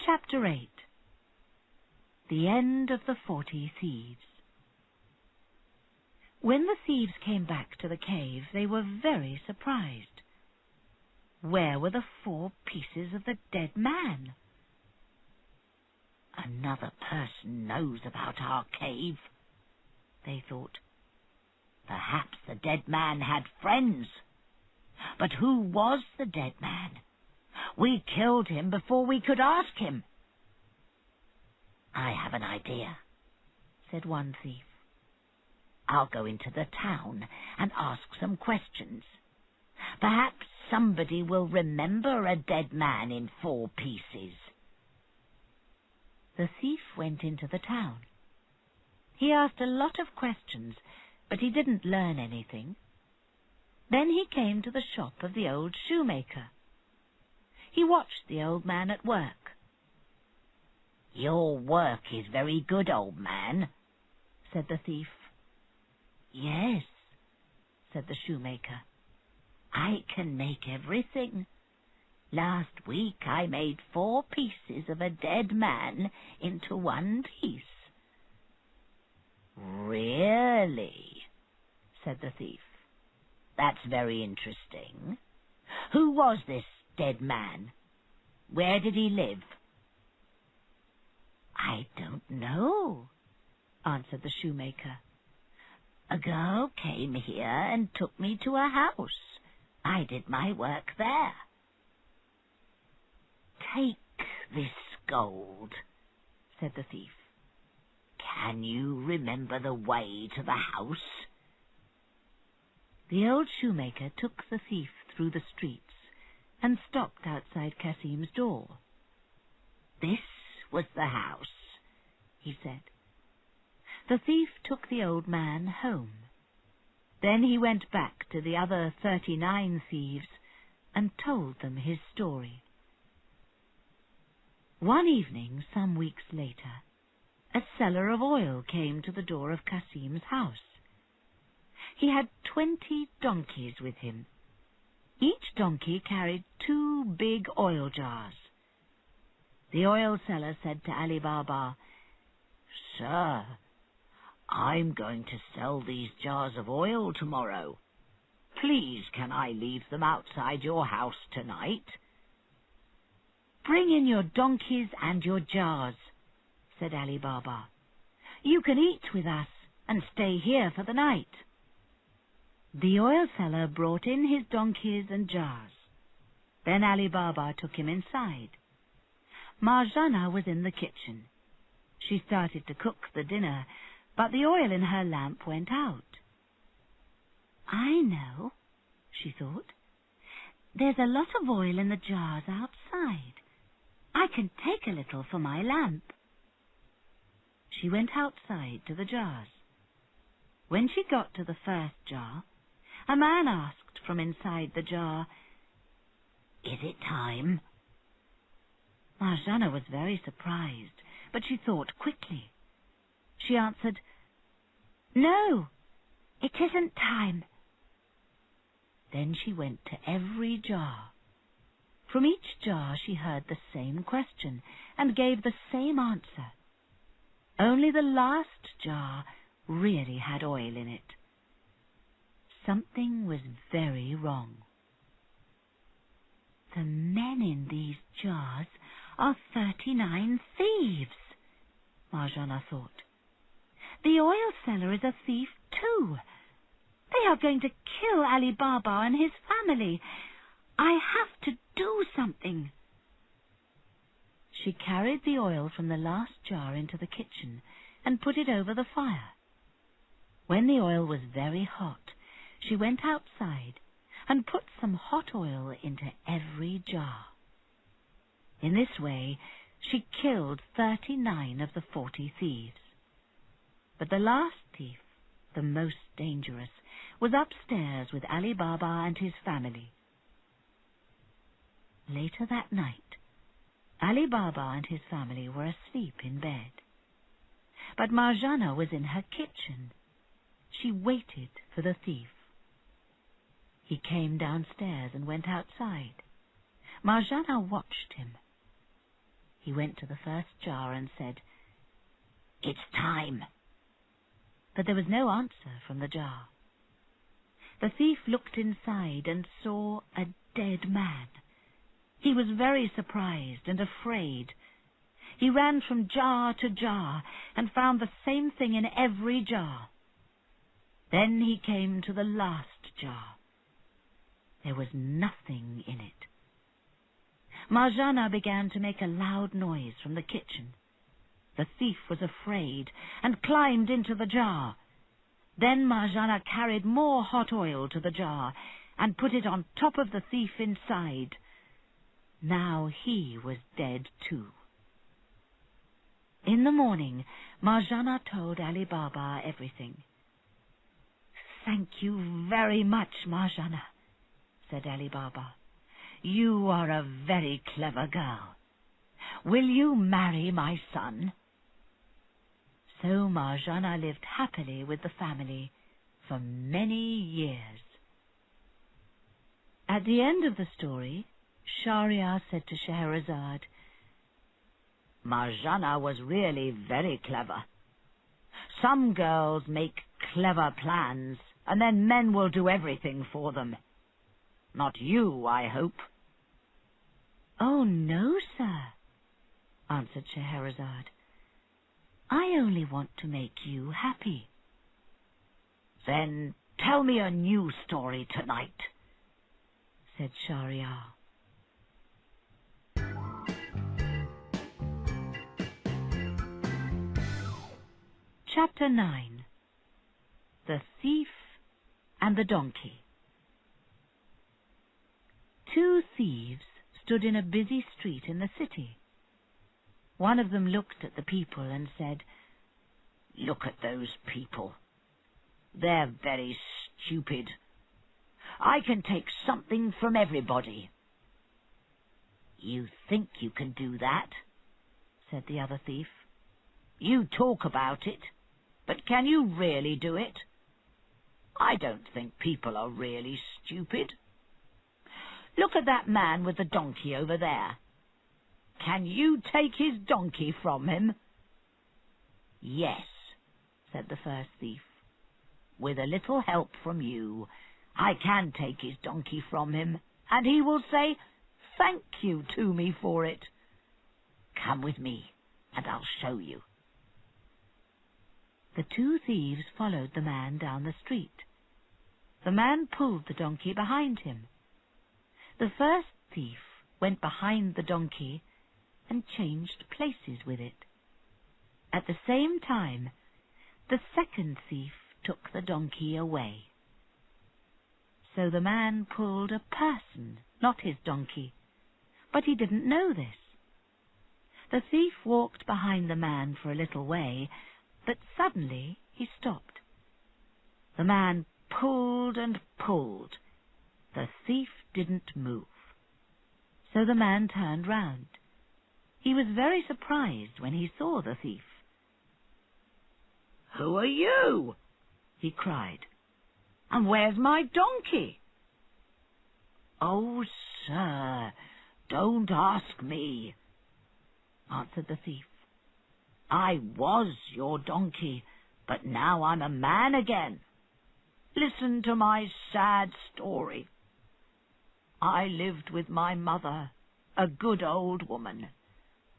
Chapter 8. The End of the 40 Thieves. When the thieves came back to the cave, they were very surprised. Where were the 4 pieces of the dead man? "Another person knows about our cave," they thought. "Perhaps the dead man had friends. But who was the dead man? We killed him before we could ask him." "I have an idea," said one thief. "I'll go into the town and ask some questions. Perhaps somebody will remember a dead man in 4 pieces." The thief went into the town. He asked a lot of questions, but he didn't learn anything. Then he came to the shop of the old shoemaker. He watched the old man at work. "Your work is very good, old man," said the thief. "Yes," said the shoemaker. "I can make everything. Last week I made 4 pieces of a dead man into 1 piece." "Really?" said the thief. "That's very interesting. Who was this dead man? Where did he live?" "I don't know," answered the shoemaker. A girl came here and took me to a house. I did my work there. Take this gold, said the thief. Can you remember the way to the house? The old shoemaker took the thief through the streets and stopped outside Kasim's door. This was the house, he said. The thief took the old man home. Then he went back to the other 39 thieves and told them his story. One evening, some weeks later, a seller of oil came to the door of Kasim's house. He had 20 donkeys with him. Each donkey carried 2 big oil jars. The oil seller said to Ali Baba, "Sir, I'm going to sell these jars of oil tomorrow. Please, can I leave them outside your house tonight?" "Bring in your donkeys and your jars," said Ali Baba. "You can eat with us and stay here for the night." The oil seller brought in his donkeys and jars. Then Ali Baba took him inside. Marjana was in the kitchen. She started to cook the dinner, but the oil in her lamp went out. "I know," she thought. "There's a lot of oil in the jars outside. I can take a little for my lamp." She went outside to the jars. When she got to the first jar, a man asked from inside the jar, "Is it time?" Marjana was very surprised, but she thought quickly. She answered, "No, it isn't time." Then she went to every jar. From each jar she heard the same question and gave the same answer. Only the last jar really had oil in it. Something was very wrong. "The men in these jars are 39 thieves," Marjana thought. "The oil seller is a thief too. They are going to kill Ali Baba and his family. I have to do something." She carried the oil from the last jar into the kitchen and put it over the fire. When the oil was very hot, she went outside and put some hot oil into every jar. In this way, she killed 39 of the 40 thieves. But the last thief, the most dangerous, was upstairs with Ali Baba and his family. Later that night, Ali Baba and his family were asleep in bed. But Marjana was in her kitchen. She waited for the thief. He came downstairs and went outside. Marjana watched him. He went to the first jar and said, "It's time." But there was no answer from the jar. The thief looked inside and saw a dead man. He was very surprised and afraid. He ran from jar to jar and found the same thing in every jar. Then he came to the last jar. There was nothing in it. Marjana began to make a loud noise from the kitchen. The thief was afraid and climbed into the jar. Then Marjana carried more hot oil to the jar and put it on top of the thief inside. Now he was dead too. In the morning, Marjana told Ali Baba everything. "Thank you very much, Marjana," said Ali Baba. "You are a very clever girl. Will you marry my son?" So Marjana lived happily with the family for many years. At the end of the story, Shahryar said to Scheherazade, "Marjana was really very clever. Some girls make clever plans, and then men will do everything for them. Not you, I hope." "Oh, no, sir," answered Scheherazade. "I only want to make you happy." "Then tell me a new story tonight," said Shahryar. Chapter 9. The Thief and the Donkey. 2 thieves stood in a busy street in the city. One of them looked at the people and said, "Look at those people. They're very stupid. I can take something from everybody." "You think you can do that," said the other thief. "You talk about it, but can you really do it? I don't think people are really stupid. Look at that man with the donkey over there. Can you take his donkey from him?" "Yes," said the first thief. "With a little help from you, I can take his donkey from him, and he will say thank you to me for it. Come with me, and I'll show you." The 2 thieves followed the man down the street. The man pulled the donkey behind him. The first thief went behind the donkey and changed places with it. At the same time, the second thief took the donkey away. So the man pulled a person, not his donkey, but he didn't know this. The thief walked behind the man for a little way, but suddenly he stopped. The man pulled and pulled. The thief didn't move. So the man turned round. He was very surprised when he saw the thief. "Who are you?" he cried. "And where's my donkey?" "Oh, sir, don't ask me," answered the thief. "I was your donkey, but now I'm a man again. Listen to my sad story. I lived with my mother, a good old woman,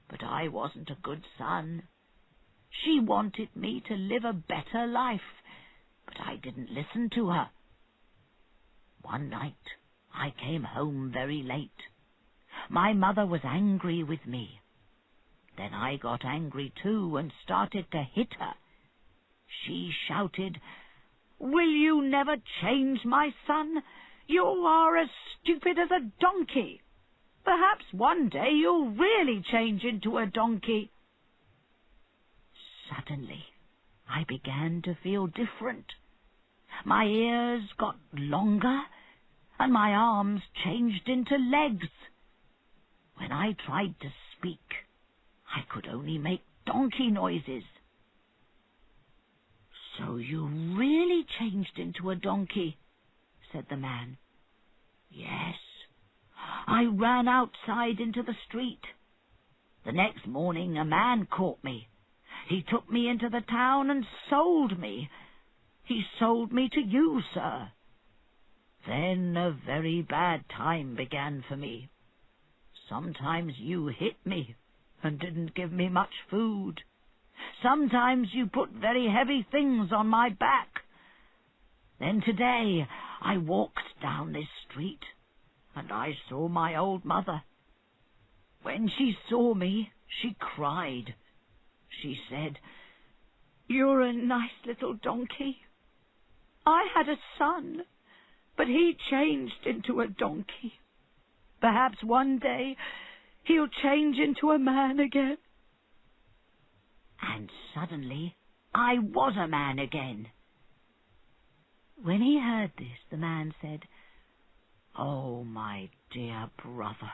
but I wasn't a good son. She wanted me to live a better life, but I didn't listen to her. One night I came home very late. My mother was angry with me. Then I got angry too and started to hit her. She shouted, 'Will you never change, my son? You are as stupid as a donkey. Perhaps one day you'll really change into a donkey.' Suddenly, I began to feel different. My ears got longer, and my arms changed into legs. When I tried to speak, I could only make donkey noises." "So you really changed into a donkey?" said the man. "Yes. I ran outside into the street. The next morning a man caught me. He took me into the town and sold me. He sold me to you, sir. Then a very bad time began for me. Sometimes you hit me and didn't give me much food. Sometimes you put very heavy things on my back. Then today I walked down this street, and I saw my old mother. When she saw me, she cried. She said, 'You're a nice little donkey. I had a son, but he changed into a donkey. Perhaps one day he'll change into a man again.' And suddenly I was a man again." When he heard this, the man said, "Oh, my dear brother,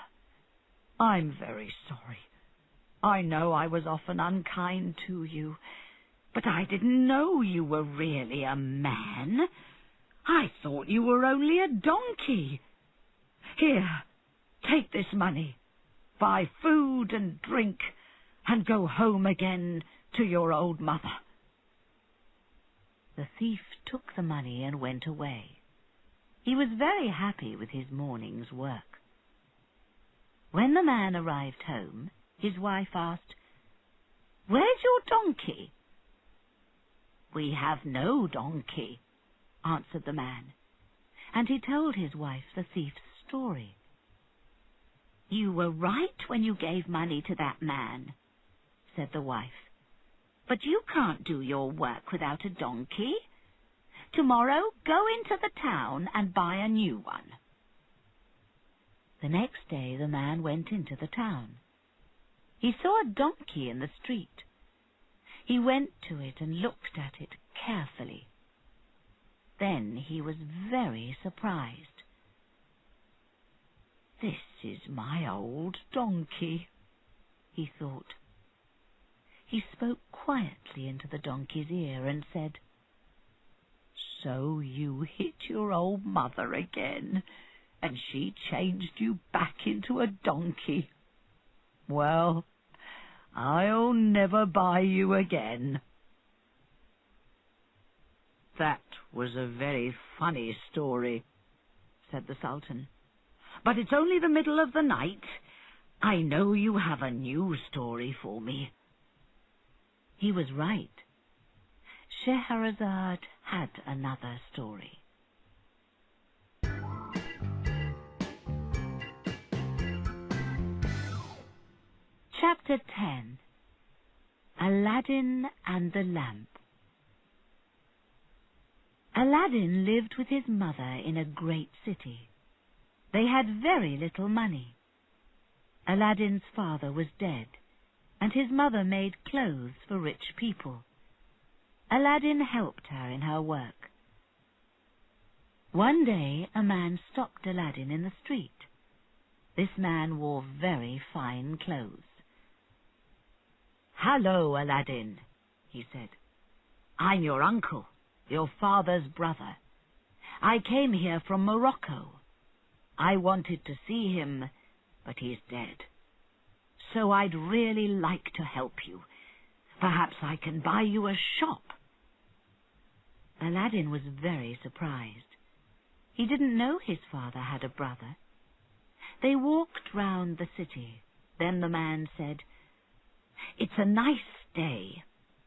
I'm very sorry. I know I was often unkind to you, but I didn't know you were really a man. I thought you were only a donkey. Here, take this money, buy food and drink, and go home again to your old mother." The thief took the money and went away. He was very happy with his morning's work. When the man arrived home, his wife asked, "Where's your donkey?" "We have no donkey," answered the man, and he told his wife the thief's story. "You were right when you gave money to that man," said the wife. "But you can't do your work without a donkey. Tomorrow go into the town and buy a new one." The next day the man went into the town. He saw a donkey in the street. He went to it and looked at it carefully. Then he was very surprised. "This is my old donkey," he thought. He spoke quietly into the donkey's ear and said, "So you hit your old mother again, and she changed you back into a donkey. Well, I'll never buy you again." "That was a very funny story," said the Sultan. "But it's only the middle of the night. I know you have a new story for me." He was right. Scheherazade had another story. Chapter 10. Aladdin and the Lamp. Aladdin lived with his mother in a great city. They had very little money. Aladdin's father was dead, and his mother made clothes for rich people. Aladdin helped her in her work. One day a man stopped Aladdin in the street. This man wore very fine clothes. "Hello, Aladdin," he said. "I'm your uncle, your father's brother. I came here from Morocco. I wanted to see him, but he's dead. So I'd really like to help you. Perhaps I can buy you a shop." Aladdin was very surprised. He didn't know his father had a brother. They walked round the city. Then the man said, "It's a nice day.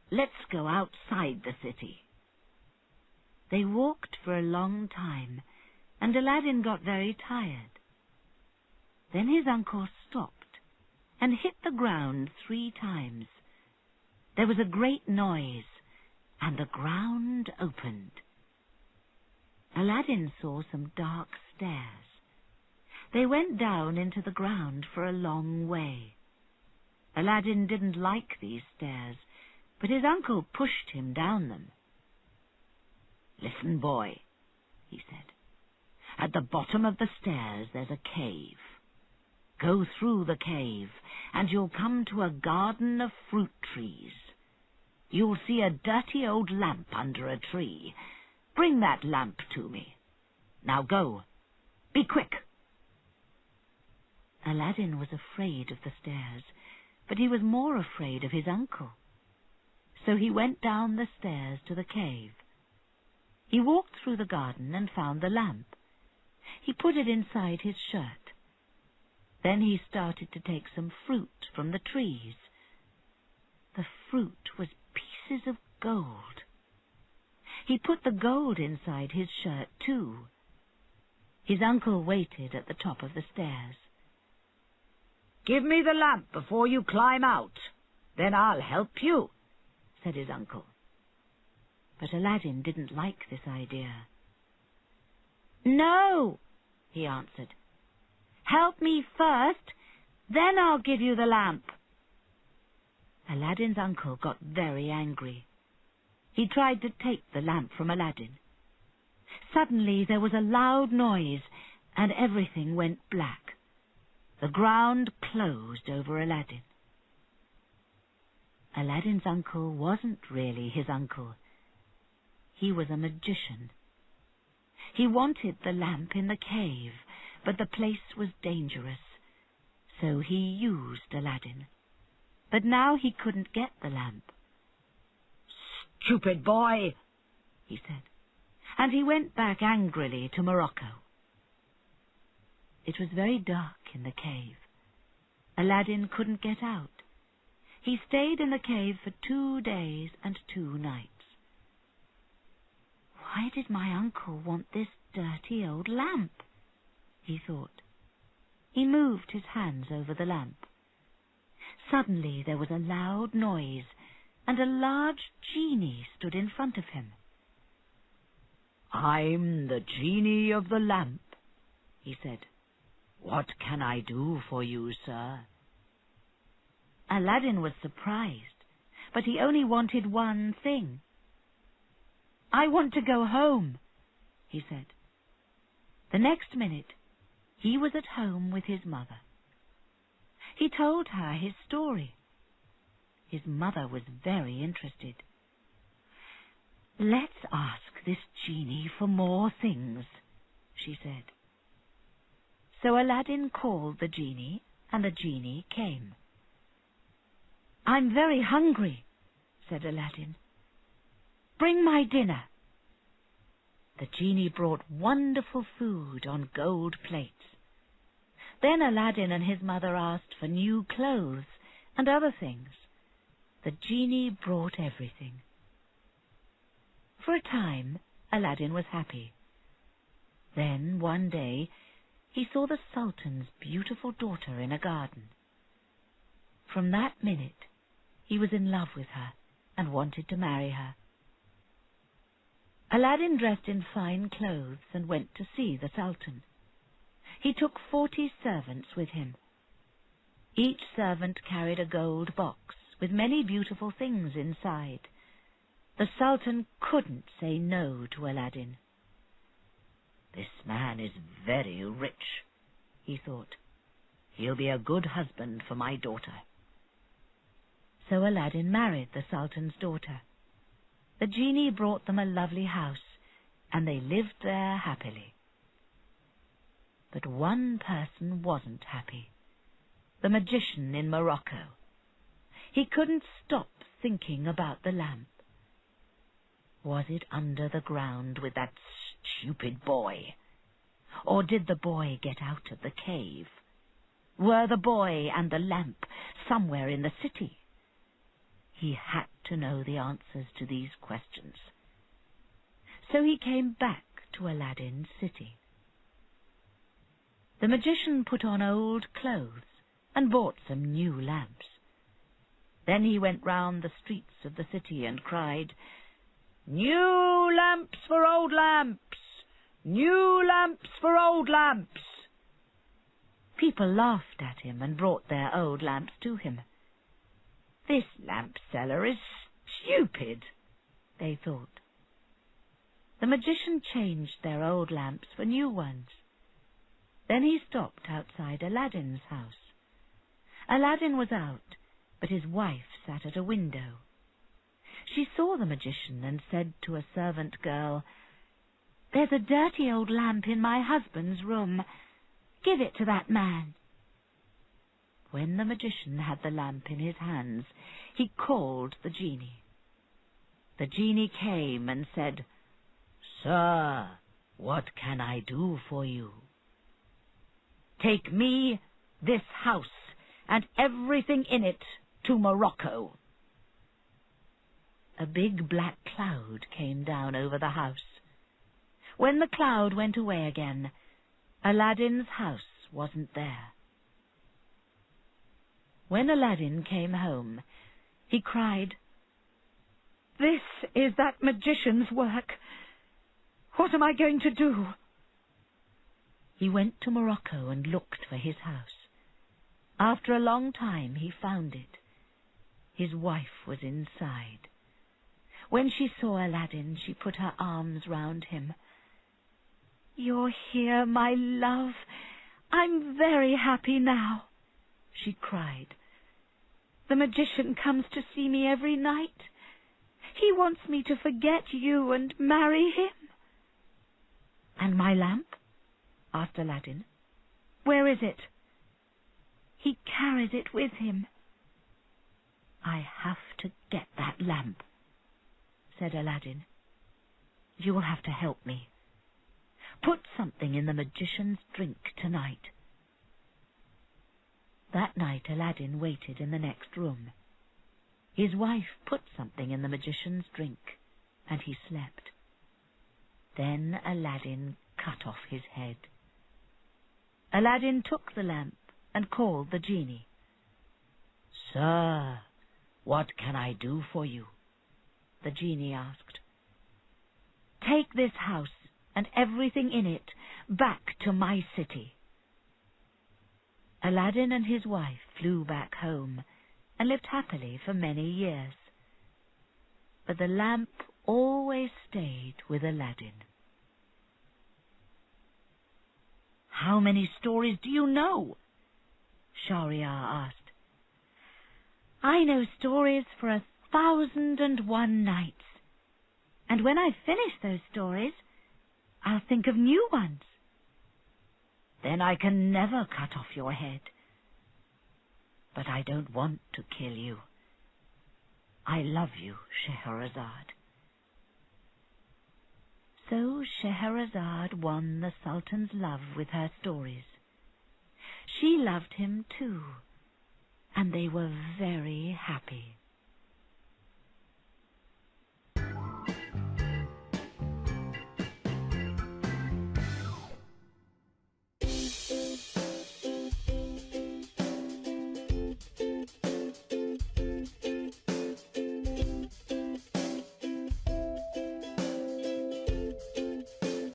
Let's go outside the city." They walked for a long time, and Aladdin got very tired. Then his uncle stopped and hit the ground 3 times. There was a great noise, and the ground opened. Aladdin saw some dark stairs. They went down into the ground for a long way. Aladdin didn't like these stairs, but his uncle pushed him down them. "Listen, boy," he said. "At the bottom of the stairs there's a cave. Go through the cave, and you'll come to a garden of fruit trees. You'll see a dirty old lamp under a tree. Bring that lamp to me. Now go. Be quick." Aladdin was afraid of the stairs, but he was more afraid of his uncle. So he went down the stairs to the cave. He walked through the garden and found the lamp. He put it inside his shirt. Then he started to take some fruit from the trees. The fruit was pieces of gold. He put the gold inside his shirt, too. His uncle waited at the top of the stairs. "Give me the lamp before you climb out. Then I'll help you," said his uncle. But Aladdin didn't like this idea. "No," he answered. "Help me first, then I'll give you the lamp." Aladdin's uncle got very angry. He tried to take the lamp from Aladdin. Suddenly there was a loud noise, and everything went black. The ground closed over Aladdin. Aladdin's uncle wasn't really his uncle. He was a magician. He wanted the lamp in the cave, but the place was dangerous, so he used Aladdin. But now he couldn't get the lamp. "Stupid boy," he said, and he went back angrily to Morocco. It was very dark in the cave. Aladdin couldn't get out. He stayed in the cave for 2 days and 2 nights. Why did my uncle want this dirty old lamp? He thought. He moved his hands over the lamp. Suddenly there was a loud noise, and a large genie stood in front of him. "I'm the genie of the lamp," he said. "What can I do for you, sir?" Aladdin was surprised, but he only wanted one thing. "I want to go home," he said. The next minute, he was at home with his mother. He told her his story. His mother was very interested. "Let's ask this genie for more things," she said. So Aladdin called the genie, and the genie came. "I'm very hungry," said Aladdin. "Bring my dinner." The genie brought wonderful food on gold plates. Then Aladdin and his mother asked for new clothes and other things. The genie brought everything. For a time, Aladdin was happy. Then, one day, he saw the Sultan's beautiful daughter in a garden. From that minute, he was in love with her and wanted to marry her. Aladdin dressed in fine clothes and went to see the Sultan. He took 40 servants with him. Each servant carried a gold box with many beautiful things inside. The Sultan couldn't say no to Aladdin. "This man is very rich," he thought. "He'll be a good husband for my daughter." So Aladdin married the Sultan's daughter. The genie brought them a lovely house, and they lived there happily. But one person wasn't happy. The magician in Morocco. He couldn't stop thinking about the lamp. Was it under the ground with that stupid boy? Or did the boy get out of the cave? Were the boy and the lamp somewhere in the city? He had to know the answers to these questions. So he came back to Aladdin's city. The magician put on old clothes and bought some new lamps. Then he went round the streets of the city and cried, "New lamps for old lamps! New lamps for old lamps!" People laughed at him and brought their old lamps to him. "This lamp seller is stupid," they thought. The magician changed their old lamps for new ones. Then he stopped outside Aladdin's house. Aladdin was out, but his wife sat at a window. She saw the magician and said to a servant girl, "There's a dirty old lamp in my husband's room. Give it to that man." When the magician had the lamp in his hands, he called the genie. The genie came and said, "Sir, what can I do for you?" "Take me, this house, and everything in it to Morocco." A big black cloud came down over the house. When the cloud went away again, Aladdin's house wasn't there. When Aladdin came home, he cried, "This is that magician's work. What am I going to do?" He went to Morocco and looked for his house. After a long time he found it. His wife was inside. When she saw Aladdin, she put her arms round him. "You're here, my love. I'm very happy now," she cried. "The magician comes to see me every night. He wants me to forget you and marry him." "And my lamp?" asked Aladdin. "Where is it?" "He carries it with him." "I have to get that lamp," said Aladdin. "You will have to help me. Put something in the magician's drink tonight." That night Aladdin waited in the next room. His wife put something in the magician's drink, and he slept. Then Aladdin cut off his head. Aladdin took the lamp and called the genie. "Sir, what can I do for you?" the genie asked. "Take this house and everything in it back to my city." Aladdin and his wife flew back home and lived happily for many years. But the lamp always stayed with Aladdin. "How many stories do you know?" Shahryar asked. "I know stories for 1,001 nights. And when I finish those stories, I'll think of new ones. Then I can never cut off your head. But I don't want to kill you. I love you, Scheherazade." So Scheherazade won the Sultan's love with her stories. She loved him too, and they were very happy.